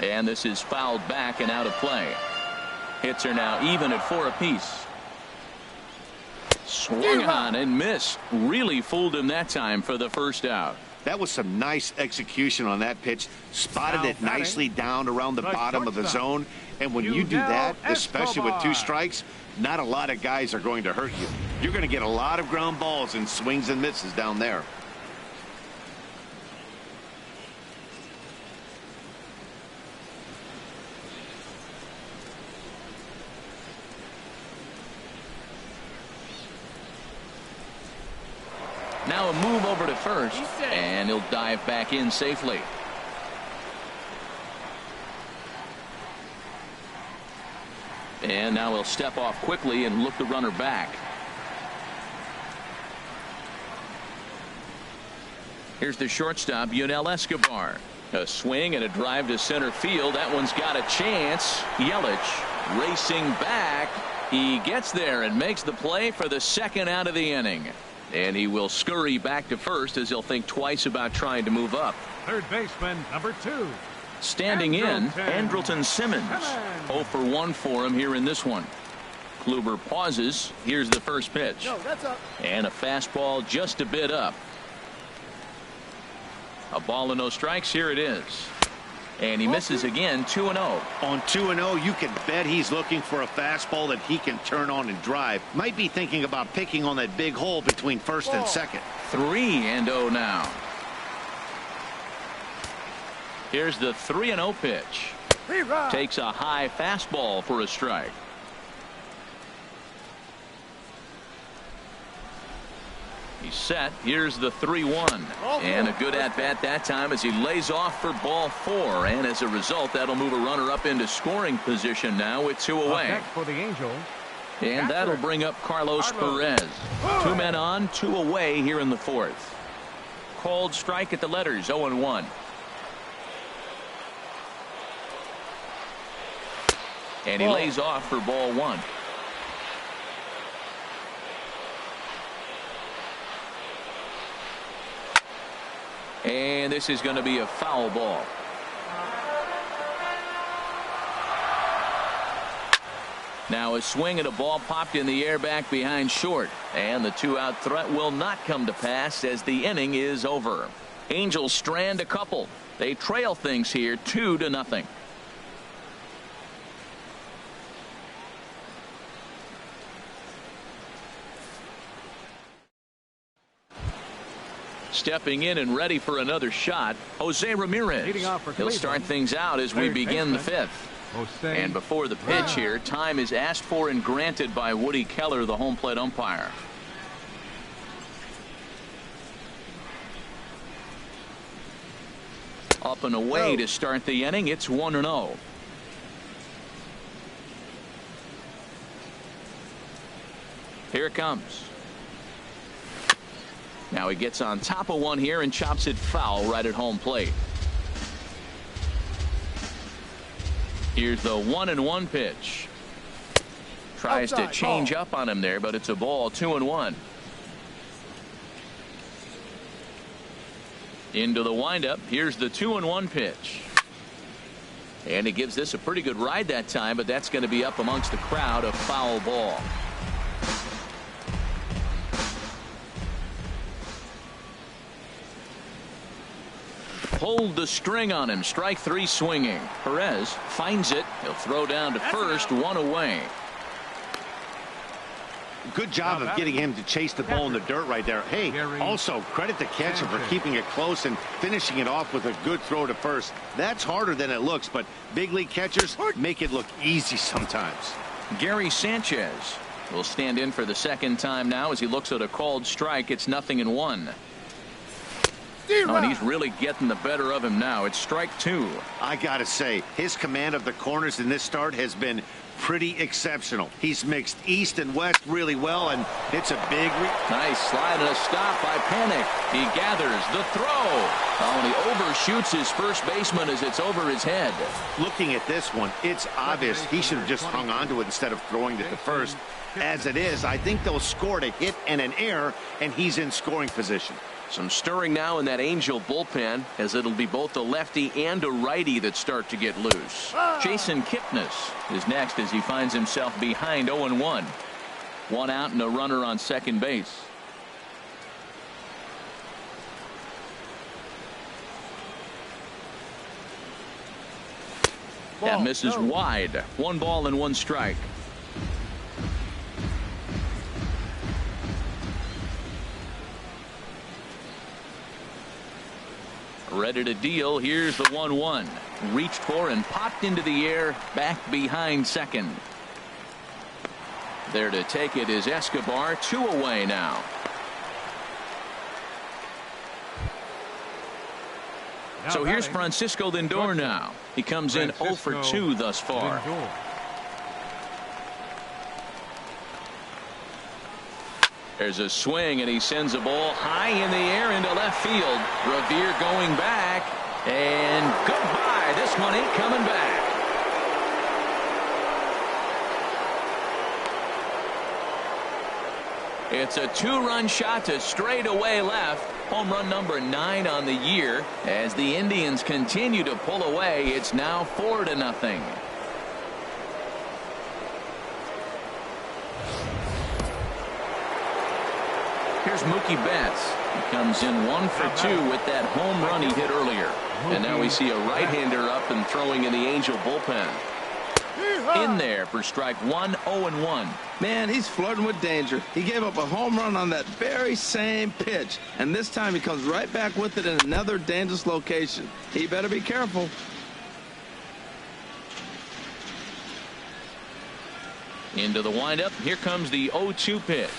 And this is fouled back and out of play. Hits are now even at 4 apiece. Swung on and missed. Really fooled him that time for the first out. That was some nice execution on that pitch. Spotted it nicely down around the bottom of the zone. And when you do that, especially with 2 strikes, not a lot of guys are going to hurt you. You're going to get a lot of ground balls and swings and misses down there. Now a move over to first, and he'll dive back in safely. And now he'll step off quickly and look the runner back. Here's the shortstop, Yunel Escobar. A swing and a drive to center field. That one's got a chance. Yelich racing back. He gets there and makes the play for the second out of the inning. And he will scurry back to first as he'll think twice about trying to move up. Third baseman, number 2. Standing in, Andrelton Simmons. 0 for 1 for him here in this one. Kluber pauses. Here's the first pitch. No, that's up. And a fastball just a bit up. A ball and no strikes. Here it is. And he misses again. 2-0. On 2-0, you can bet he's looking for a fastball that he can turn on and drive. Might be thinking about picking on that big hole between first and second. 3-0 now. Here's the 3-0 pitch. Takes a high fastball for a strike. He's set. Here's the 3-1. And a good at-bat that time as he lays off for ball 4. And as a result, that'll move a runner up into scoring position now with 2 away. Next for the Angels. And that'll bring up Carlos Perez. 2 men on, 2 away here in the 4th. Called strike at the letters, 0-1. And he lays off for ball 1. And this is going to be a foul ball. Now a swing and a ball popped in the air back behind short. And the 2-out threat will not come to pass as the inning is over. Angels strand a couple. They trail things here 2-0. Stepping in and ready for another shot, Jose Ramirez. He'll start things out as we begin the 5th. And before the pitch here, time is asked for and granted by Woody Keller, the home plate umpire. Up and away to start the inning. It's 1-0. Here it comes. Now he gets on top of one here and chops it foul right at home plate. Here's the 1-1 pitch. Tries to change up on him there, but it's a ball. 2-1. Into the windup. Here's the 2-1 pitch. And he gives this a pretty good ride that time, but that's going to be up amongst the crowd. A foul ball. Pulled the string on him. Strike 3 swinging. Perez finds it. He'll throw down to first. 1 away. Good job of getting him to chase the ball in the dirt right there. Hey, also credit the catcher for keeping it close and finishing it off with a good throw to first. That's harder than it looks, but big league catchers make it look easy sometimes. Gary Sanchez will stand in for the second time now as he looks at a called strike. It's 0-1. Oh, and he's really getting the better of him now. It's strike 2. I gotta say, his command of the corners in this start has been pretty exceptional. He's mixed east and west really well, and it's a big nice slide and a stop by Panik. He gathers the throw. Oh, and he overshoots his first baseman as it's over his head. Looking at this one, it's obvious he should have just hung on to it instead of throwing it to first. As it is, I think they'll score a hit and an error, and he's in scoring position. Some stirring now in that Angel bullpen, as it'll be both a lefty and a righty that start to get loose. Jason Kipnis is next as he finds himself behind 0-1. 1 out and a runner on second base. That misses wide. 1 ball and 1 strike. Ready to deal. Here's the 1-1. Reached for and popped into the air, back behind second. There to take it is Escobar. 2 away now. So here's Francisco Lindor now. He comes in 0 for 2 thus far. There's a swing, and he sends a ball high in the air into left field. Revere going back, and goodbye. This one ain't coming back. It's a 2-run shot to straightaway left. Home run number 9 on the year. As the Indians continue to pull away, it's now 4-0. Here's Mookie Betts. He comes in 1 for 2 with that home run he hit earlier. And now we see a right-hander up and throwing in the Angel bullpen. In there for strike 1, 0-1. Man, he's flirting with danger. He gave up a home run on that very same pitch. And this time he comes right back with it in another dangerous location. He better be careful. Into the windup. Here comes the 0-2 pitch.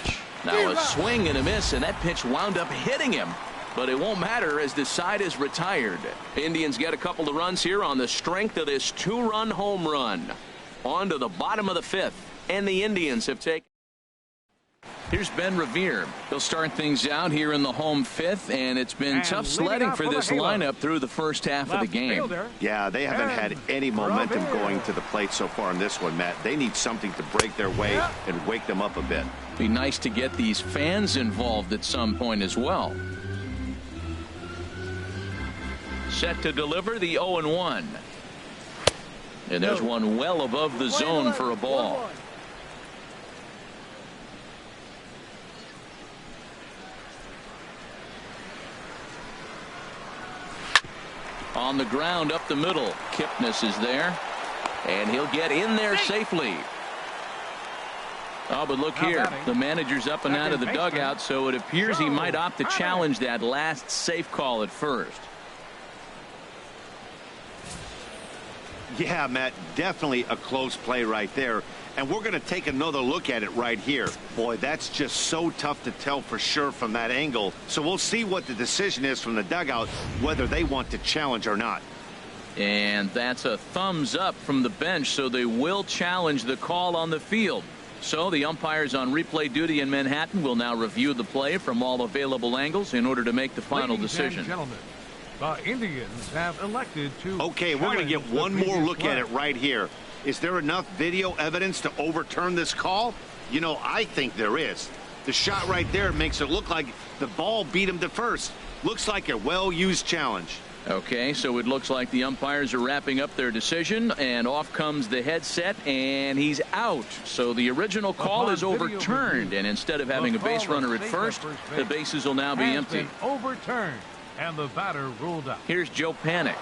Now a swing and a miss, and that pitch wound up hitting him. But it won't matter as the side is retired. Indians get a couple of runs here on the strength of this 2-run home run. On to the bottom of the 5th, and the Indians have taken. Here's Ben Revere. He'll start things out here in the home 5th, and it's been tough sledding for this lineup through the first half of the game. Yeah, they haven't had any momentum going to the plate so far in this one, Matt. They need something to break their way and wake them up a bit. Be nice to get these fans involved at some point as well. Set to deliver the 0-1. And there's one well above the zone for a ball. On the ground up the middle. Kipnis is there. And he'll get in there safely. Oh, but look here. The manager's up and out of the dugout, so it appears he might opt to challenge that last safe call at first. Yeah, Matt, definitely a close play right there. And we're going to take another look at it right here. Boy, that's just so tough to tell for sure from that angle. So we'll see what the decision is from the dugout, whether they want to challenge or not. And that's a thumbs up from the bench, so they will challenge the call on the field. So the umpires on replay duty in Manhattan will now review the play from all available angles in order to make the final decision. Gentlemen, the Indians have elected to. Okay, we're going to get one more look at it right here. Is there enough video evidence to overturn this call? You know, I think there is. The shot right there makes it look like the ball beat him to first. Looks like a well-used challenge. Okay, so it looks like the umpires are wrapping up their decision, and off comes the headset, and he's out. So the original call is overturned, and instead of having a base runner at first, the bases will now be empty. Overturned, and the batter ruled out. Here's Joe Panik.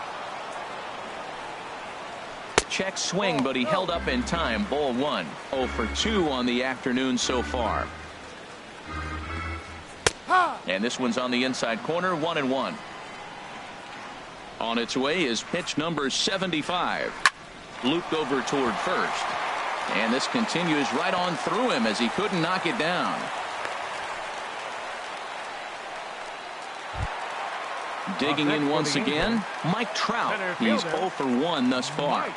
Check swing, but he held up in time. Ball one. 0 for 2 on the afternoon so far. And this one's on the inside corner, 1-1. On its way is pitch number 75. Looped over toward first. And this continues right on through him as he couldn't knock it down. Digging in once again, Mike Trout. He's 0 for 1 thus far.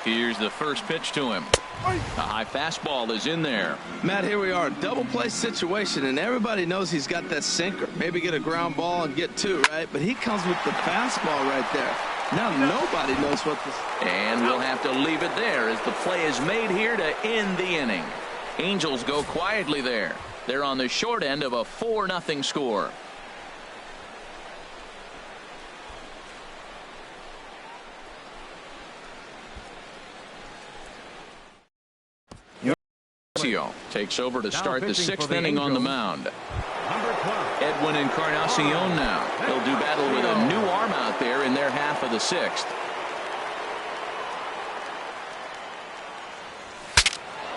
Here's the first pitch to him. A high fastball is in there. Matt, here we are, double play situation, and everybody knows he's got that sinker. Maybe get a ground ball and get 2, right? But he comes with the fastball right there. Now nobody knows what this. And we'll have to leave it there as the play is made here to end the inning. Angels go quietly there. They're on the short end of a 4-0 score. Takes over to start the 6th inning on the mound. Edwin Encarnacion now. He'll do battle with a new arm out there in their half of the 6th.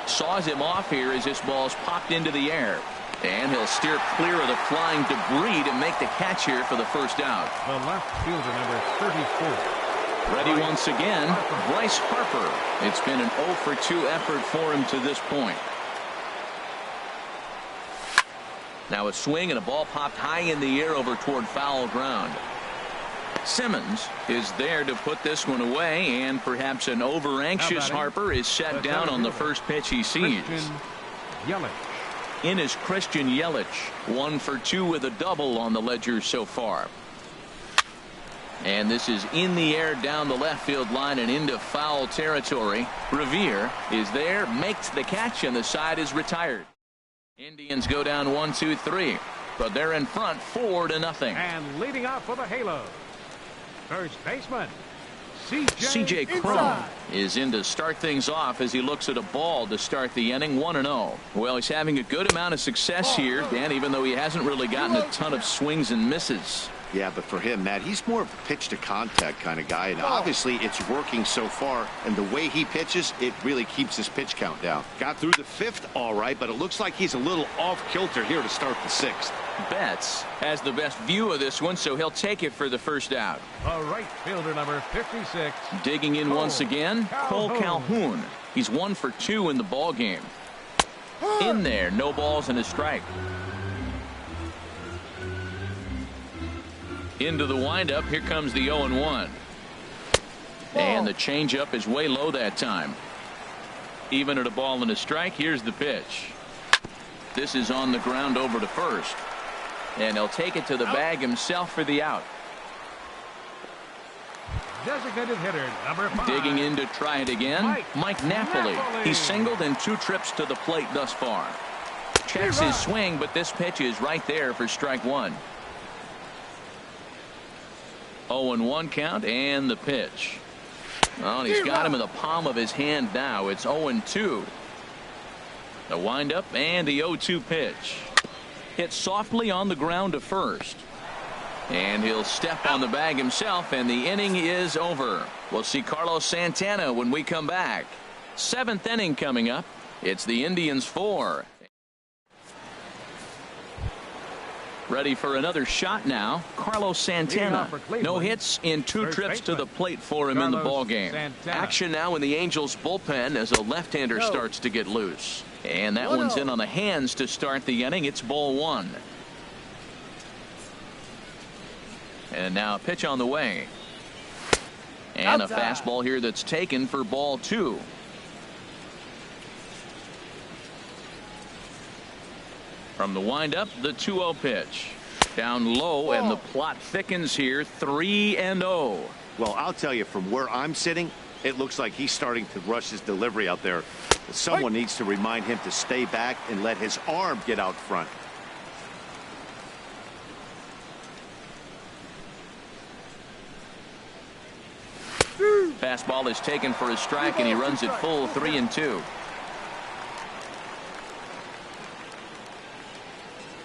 Saws him off here as this ball's popped into the air. And he'll steer clear of the flying debris to make the catch here for the first out. The left fielder, number 34. Ready once again, Bryce Harper. It's been an 0 for 2 effort for him to this point. Now a swing and a ball popped high in the air over toward foul ground. Simmons is there to put this one away, and perhaps an over-anxious Harper is set down on the first pitch he sees. In is Christian Yelich, 1 for 2 with a double on the ledger so far. And this is in the air down the left field line and into foul territory. Revere is there, makes the catch, and the side is retired. Indians go down 1-2-3, but they're in front 4-0. And leading off for the Halos, first baseman C.J. Cron is in to start things off as he looks at a ball to start the inning. 1-0. Well, he's having a good amount of success here, Dan, even though he hasn't really gotten a ton of swings and misses. Yeah, but for him, Matt, he's more of a pitch to contact kind of guy, and obviously it's working so far, and the way he pitches, it really keeps his pitch count down. Got through the 5th all right, but it looks like he's a little off kilter here to start the 6th. Betts has the best view of this one, so he'll take it for the first out. The right fielder, number 56. Digging in once again, Cole Calhoun. He's 1 for 2 in the ball game. In there, no balls and a strike. Into the windup. Here comes the 0-1. And the changeup is way low that time. Even at a ball and a strike. Here's the pitch. This is on the ground over to first. And he'll take it to the bag himself for the out. Designated hitter, number 5. Digging in to try it again, Mike Napoli. He's singled in 2 trips to the plate thus far. Checks his swing, but this pitch is right there for strike 1. 0-1 count, and the pitch. Well, he's got him in the palm of his hand now. It's 0-2. The windup and the 0-2 pitch. Hit softly on the ground to first. And he'll step on the bag himself, and the inning is over. We'll see Carlos Santana when we come back. 7th inning coming up. It's the Indians 4. Ready for another shot now. Carlos Santana. No hits in 2 trips to the plate for him in the ballgame. Action now in the Angels bullpen as a left-hander starts to get loose. And that one's in on the hands to start the inning. It's ball 1. And now a pitch on the way. And a fastball here that's taken for ball 2. From the windup, the 2-0 pitch. Down low, and the plot thickens here. 3-0. Well, I'll tell you, from where I'm sitting, it looks like he's starting to rush his delivery out there. Someone needs to remind him to stay back and let his arm get out front. Fastball is taken for a strike, and he runs it full 3-2.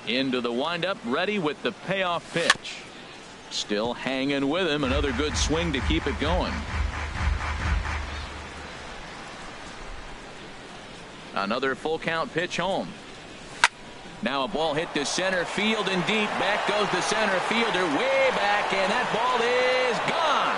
Into the windup, ready with the payoff pitch. Still hanging with him. Another good swing to keep it going. Another full count pitch home. Now a ball hit to center field and deep. Back goes the center fielder way back, and that ball is gone.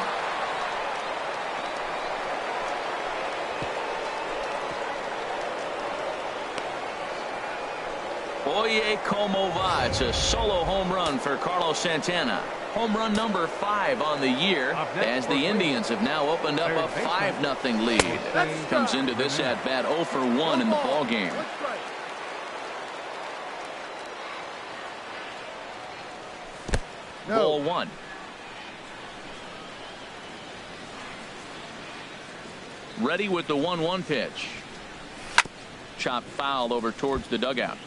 Oye, como va. It's a solo home run for Carlos Santana. Home run number 5 on the year, as the Indians have now opened up a 5-0 lead. Comes into this at bat 0 for 1 in the ball game. Ball 1. Ready with the 1-1 pitch. Chopped foul over towards the dugout.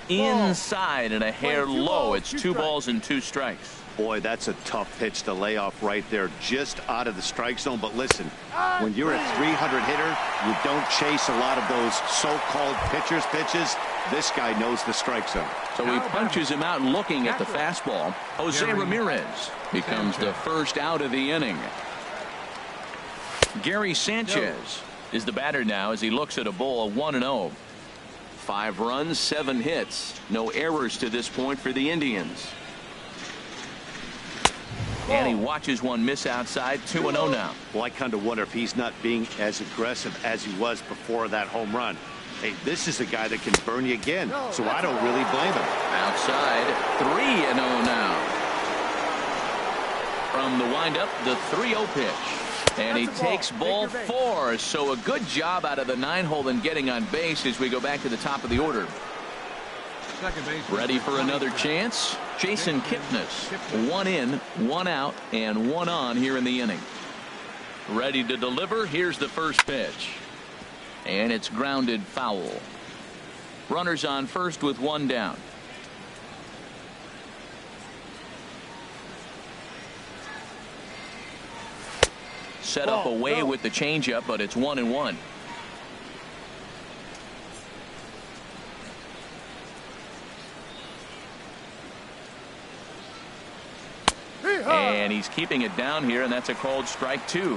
Inside and a hair low. It's 2 balls and 2 strikes. Boy, that's a tough pitch to lay off right there, just out of the strike zone. But listen, when you're a 300 hitter, you don't chase a lot of those so-called pitcher's pitches. This guy knows the strike zone. So he punches him out looking at the fastball. Jose Ramirez becomes the first out of the inning. Gary Sanchez is the batter now as he looks at a bowl of 1-0. 5 runs, 7 hits. No errors to this point for the Indians. And he watches one miss outside. 2-0 now. Well, I kind of wonder if he's not being as aggressive as he was before that home run. Hey, this is a guy that can burn you again, so I don't really blame him. Outside, 3-0 now. From the windup, the 3-0 pitch. And he takes ball 4. So a good job out of the 9-hole in getting on base as we go back to the top of the order. Ready for another chance? Jason Kipnis. 1 in, 1 out, and 1 on here in the inning. Ready to deliver. Here's the first pitch. And it's grounded foul. Runners on first with 1 down. Set up away with the changeup, but it's 1-1. And he's keeping it down here, and that's a called strike 2.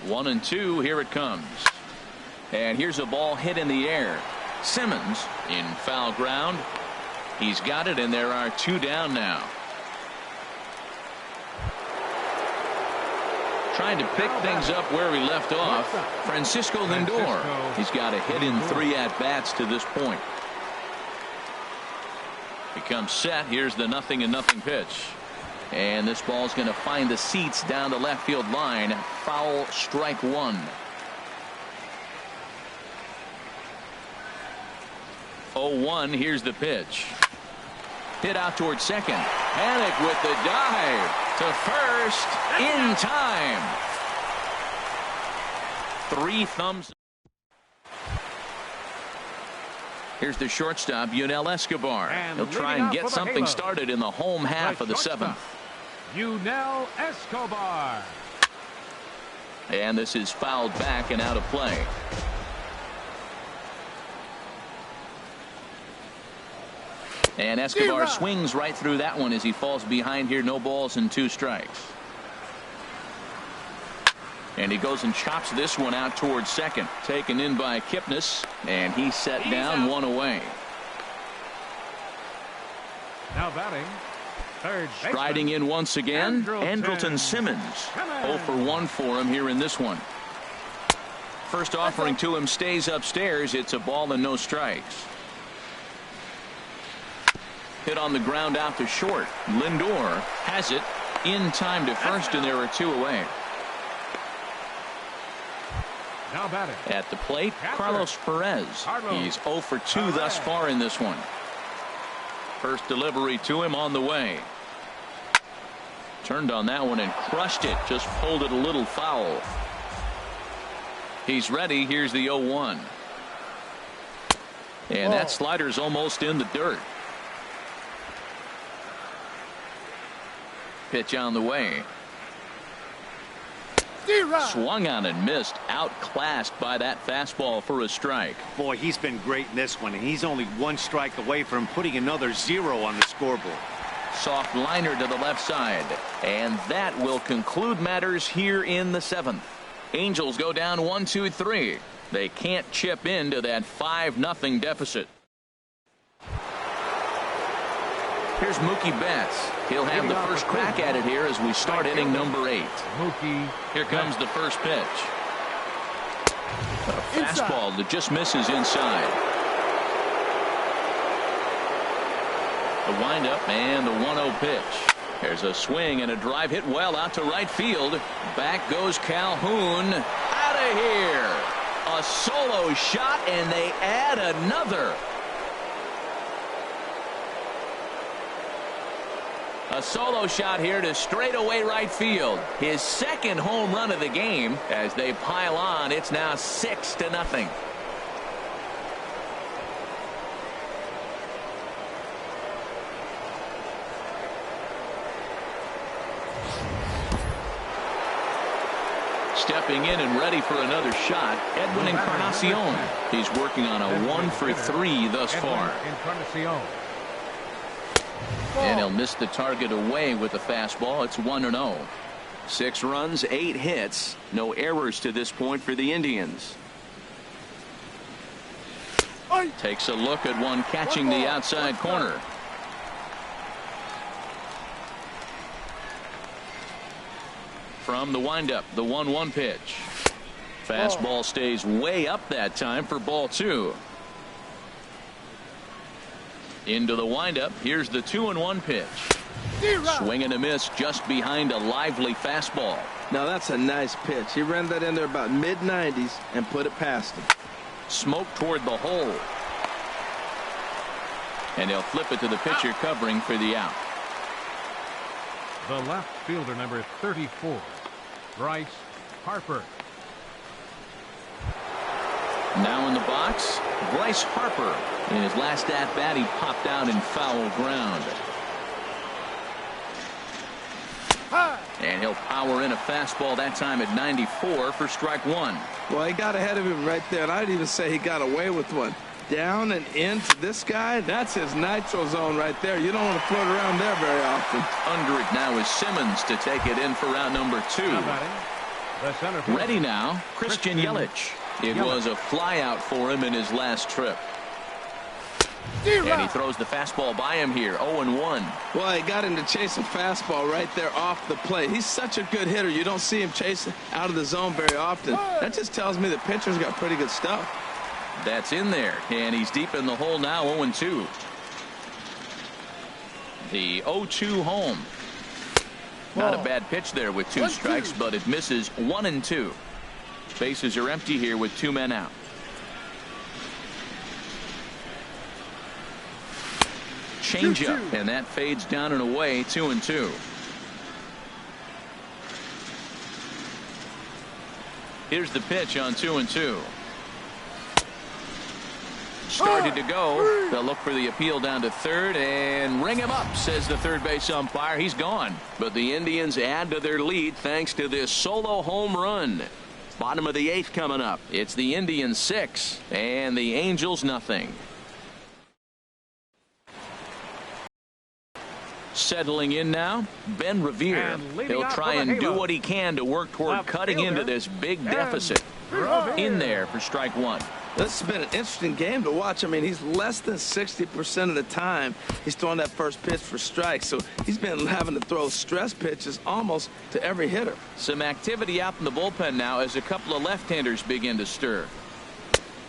One and 2. Here it comes. And here's a ball hit in the air. Simmons in foul ground. He's got it, and there are 2 down now. Trying to pick things up where we left off. Francisco Lindor. He's got a hit in 3 at-bats to this point. He comes set. Here's the 0-0 pitch. And this ball's going to find the seats down the left field line. Foul, strike 1. 0-1. Here's the pitch. Hit out towards second. Panic with the dive to first in time. 3 thumbs. Here's the shortstop, Yunel Escobar. He'll try and get something started in the home half of the 7th. Yunel Escobar. And this is fouled back and out of play. And Escobar swings right through that one as he falls behind here. No balls and 2 strikes. And he goes and chops this one out towards second. Taken in by Kipnis. And he's set down, 1 away. Now batting, third baseman. Striding in once again, Andrelton Simmons. 0 for 1 for him here in this one. First offering to him stays upstairs. It's a ball and no strikes. Hit on the ground out to short. Lindor has it in time to first, and there are 2 away. Now batting. At the plate, Carlos Perez. He's 0 for 2 thus far in this one. First delivery to him on the way. Turned on that one and crushed it. Just pulled it a little foul. He's ready. Here's the 0-1. And that slider's almost in the dirt. Pitch on the way. Swung on and missed. Outclassed by that fastball for a strike. Boy, he's been great in this one, and he's only 1 strike away from putting another 0 on the scoreboard. Soft liner to the left side. And that will conclude matters here in the 7th. Angels go down 1-2-3. They can't chip into that 5-0 deficit. Here's Mookie Betts. He'll have the first crack at it here as we start inning number 8. Here comes the first pitch. A fastball that just misses inside. The windup and the 1-0 pitch. There's a swing and a drive hit well out to right field. Back goes Calhoun. Out of here. A solo shot, and they add another. A solo shot here to straightaway right field. His second home run of the game. As they pile on, it's now 6-0. Stepping in and ready for another shot, Edwin Encarnacion. He's working on a 1 for 3 thus far. And he'll miss the target away with the fastball. It's 1-0. 6 runs, 8 hits. No errors to this point for the Indians. Takes a look at one catching the outside corner. From the windup, the 1-1 pitch. Fastball stays way up that time for ball 2. Into the windup. Here's the 2-1 pitch. Swing and a miss just behind a lively fastball. Now that's a nice pitch. He ran that in there about mid-90s and put it past him. Smoke toward the hole. And he'll flip it to the pitcher covering for the out. The left fielder, number 34, Bryce Harper. Now in the box, Bryce Harper. In his last at bat, he popped out in foul ground. And he'll power in a fastball that time at 94 for strike 1. Well, he got ahead of him right there, and I'd even say he got away with one. Down and into this guy, that's his nitro zone right there. You don't want to float around there very often. Under it now is Simmons to take it in for round number 2. Ready now, Christian Yelich. It was a flyout for him in his last trip. And he throws the fastball by him here, 0-1. Well, he got him to chase a fastball right there off the plate. He's such a good hitter. You don't see him chasing out of the zone very often. That just tells me the pitcher's got pretty good stuff. That's in there, and he's deep in the hole now, 0-2. The 0-2 home. Not a bad pitch there with 2 strikes, but it misses 1-2. Bases are empty here with 2 men out. Changeup, and that fades down and away, 2-2. Here's the pitch on 2-2. Started to go. They'll look for the appeal down to third and ring him up, says the third base umpire. He's gone. But the Indians add to their lead thanks to this solo home run. Bottom of the 8th coming up. It's the Indians 6 and the Angels nothing. Settling in now, Ben Revere. He'll try and do what he can to work toward cutting into this big deficit. In there for strike 1. This has been an interesting game to watch. I mean, he's less than 60% of the time he's throwing that first pitch for strikes. So he's been having to throw stress pitches almost to every hitter. Some activity out in the bullpen now as a couple of left-handers begin to stir.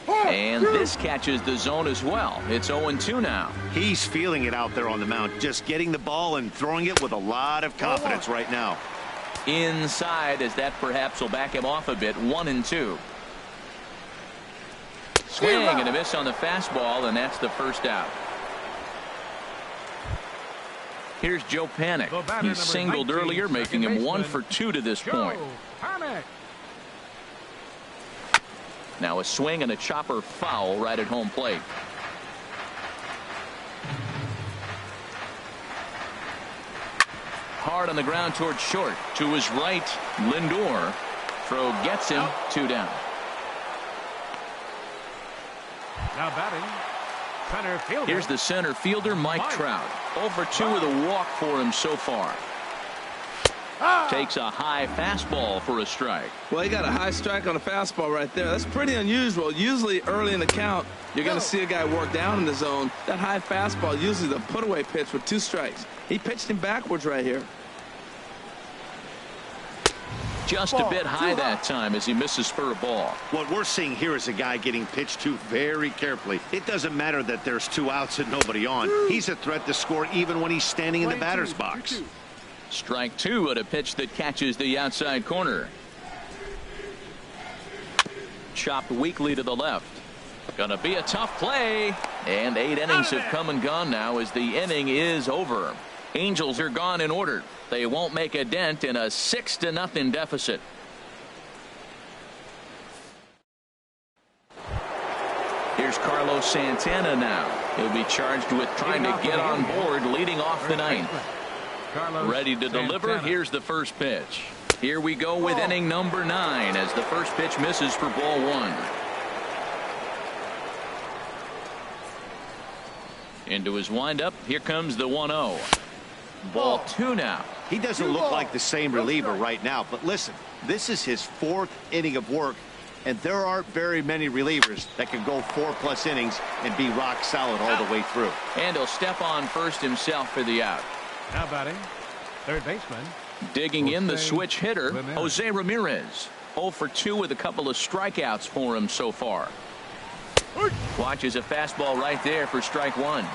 And this catches the zone as well. It's 0-2 now. He's feeling it out there on the mound, just getting the ball and throwing it with a lot of confidence right now. Inside, as that perhaps will back him off a bit, 1-2. swing and a miss on the fastball, and that's the first out. Here's Joe Panik. He singled earlier, making him 1 for 2 to this point. Now a swing and a chopper foul right at home plate. Hard on the ground towards short. To his right, Lindor. Throw gets him. 2 down. Now batting, center fielder. Here's the center fielder, Mike Trout. 0 for 2 with a walk for him so far. Takes a high fastball for a strike. Well, he got a high strike on a fastball right there. That's pretty unusual. Usually early in the count, you're going to see a guy work down in the zone. That high fastball, usually the put-away pitch with 2 strikes. He pitched him backwards right here. Just a bit high that time as he misses for a ball. What we're seeing here is a guy getting pitched to very carefully. It doesn't matter that there's 2 outs and nobody on. He's a threat to score even when he's standing in the batter's box. Strike 2 at a pitch that catches the outside corner. Chopped weakly to the left. Gonna be a tough play. And 8 innings have come and gone now as the inning is over. Angels are gone in order. They won't make a dent in a 6-0 deficit. Here's Carlos Santana now. He'll be charged with trying to get on board leading off the 9th. Ready to deliver. Here's the first pitch. Here we go with inning number 9 as the first pitch misses for ball 1. Into his windup. Here comes the 1-0. Ball 2 now. He doesn't look like the same reliever right now, but listen, this is his 4th inning of work, and there aren't very many relievers that can go 4+ innings and be rock solid all the way through. And he'll step on first himself for the out. Now batting, third baseman. Digging in the switch hitter, Jose Ramirez. 0 for 2 with a couple of strikeouts for him so far. Watches a fastball right there for strike 1.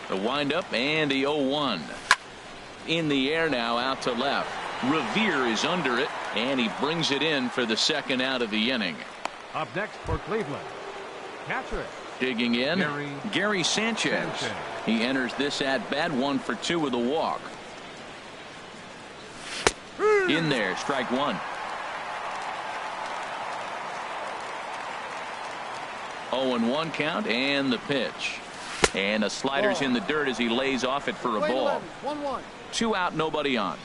The windup and the 0-1. In the air now out to left. Revere is under it, and he brings it in for the second out of the inning. Up next for Cleveland, catcher. Digging in, Gary Sanchez. He enters this at bat 1 for 2 with a walk. In there, strike 1. 0-1 count and the pitch. And a slider's in the dirt as he lays off it for a ball. 1-1. 2 out, nobody on.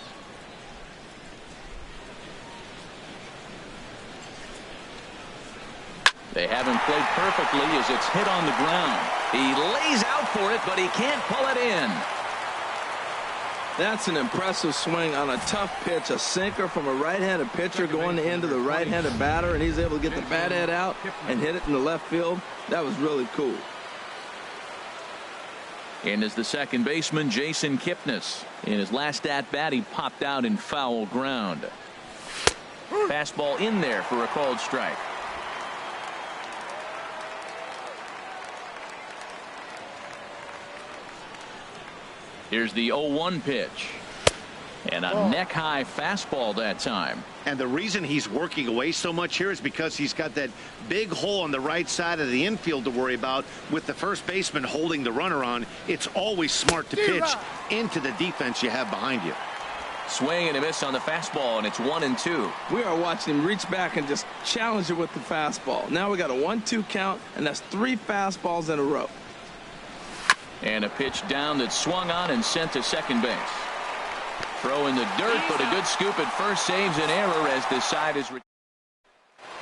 They haven't played perfectly as it's hit on the ground. He lays out for it, but he can't pull it in. That's an impressive swing on a tough pitch. A sinker from a right-handed pitcher going into the right-handed batter, and he's able to get the bat head out and hit it in the left field. That was really cool. And as the second baseman, Jason Kipnis. In his last at-bat, he popped out in foul ground. Fastball in there for a called strike. Here's the 0-1 pitch. And a neck-high fastball that time. And the reason he's working away so much here is because he's got that big hole on the right side of the infield to worry about. With the first baseman holding the runner on, it's always smart to pitch into the defense you have behind you. Swing and a miss on the fastball, and it's 1-2. We are watching him reach back and just challenge it with the fastball. Now we got a 1-2 count, and that's 3 fastballs in a row. And a pitch down that swung on and sent to second base. Throw in the dirt, but a good scoop at first saves an error as this side is.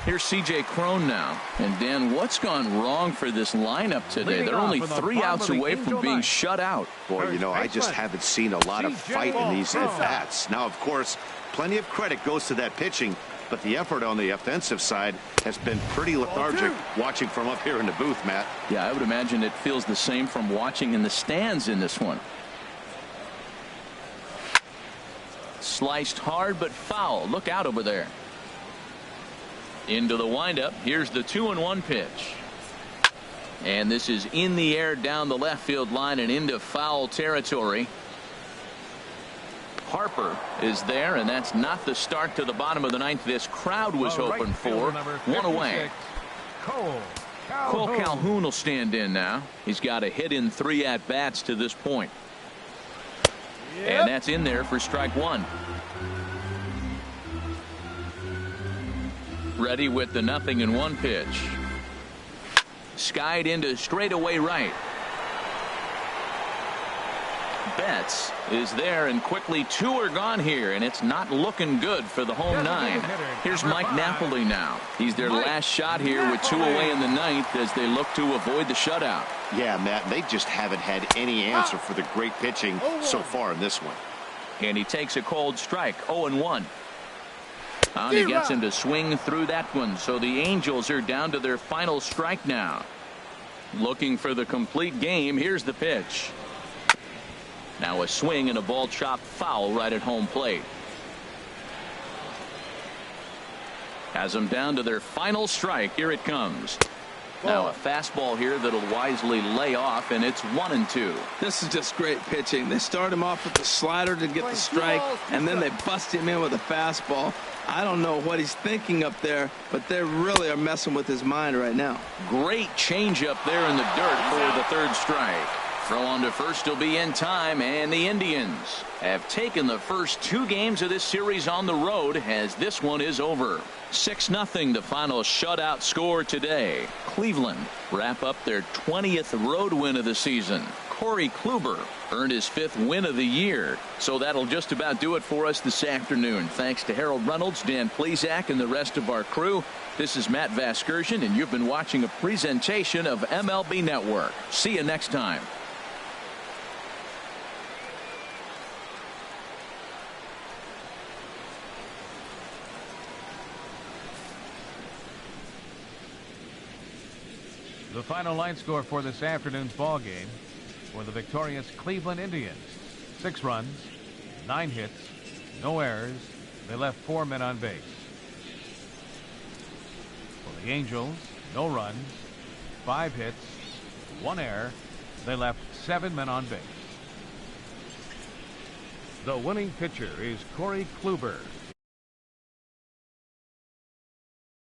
Here's C.J. Cron now. And Dan, what's gone wrong for this lineup today? They're only 3 outs away from being shut out. Boy, you know, I just haven't seen a lot of fight in these at-bats. Now, of course, plenty of credit goes to that pitching, but the effort on the offensive side has been pretty lethargic watching from up here in the booth, Matt. Yeah, I would imagine it feels the same from watching in the stands in this one. Sliced hard but foul. Look out over there. Into the windup. Here's the 2-1 pitch. And this is in the air down the left field line and into foul territory. Harper is there, and that's not the start to the bottom of the ninth this crowd was hoping for. One away. Cole Calhoun will stand in now. He's got a hit in 3 at-bats to this point. And that's in there for strike 1. Ready with the 0-1 pitch. Skied into straightaway right. Betts is there, and quickly 2 are gone here, and it's not looking good for the home 9. Here's Mike Napoli now. He's their last shot here with 2 away in the 9th as they look to avoid the shutout. Yeah, Matt, they just haven't had any answer for the great pitching so far in this one. And he takes a cold strike. 0-1. And he gets him to swing through that one. So the Angels are down to their final strike now. Looking for the complete game. Here's the pitch. Now a swing and a ball chopped foul right at home plate. Has them down to their final strike. Here it comes. Now a fastball here that'll wisely lay off, and it's 1-2. This is just great pitching. They start him off with the slider to get the strike, and then they bust him in with a fastball. I don't know what he's thinking up there, but they really are messing with his mind right now. Great changeup there in the dirt for the 3rd strike. Throw on to first will be in time, and the Indians have taken the first 2 games of this series on the road as this one is over. 6-0 the final shutout score today. Cleveland wrap up their 20th road win of the season. Corey Kluber earned his 5th win of the year. So that'll just about do it for us this afternoon. Thanks to Harold Reynolds, Dan Plesac, and the rest of our crew. This is Matt Vasgersian, and you've been watching a presentation of MLB Network. See you next time. The final line score for this afternoon's ball game for the victorious Cleveland Indians: 6 runs, 9 hits, no errors. They left 4 men on base. For the Angels, no runs, 5 hits, 1 error. They left 7 men on base. The winning pitcher is Corey Kluber.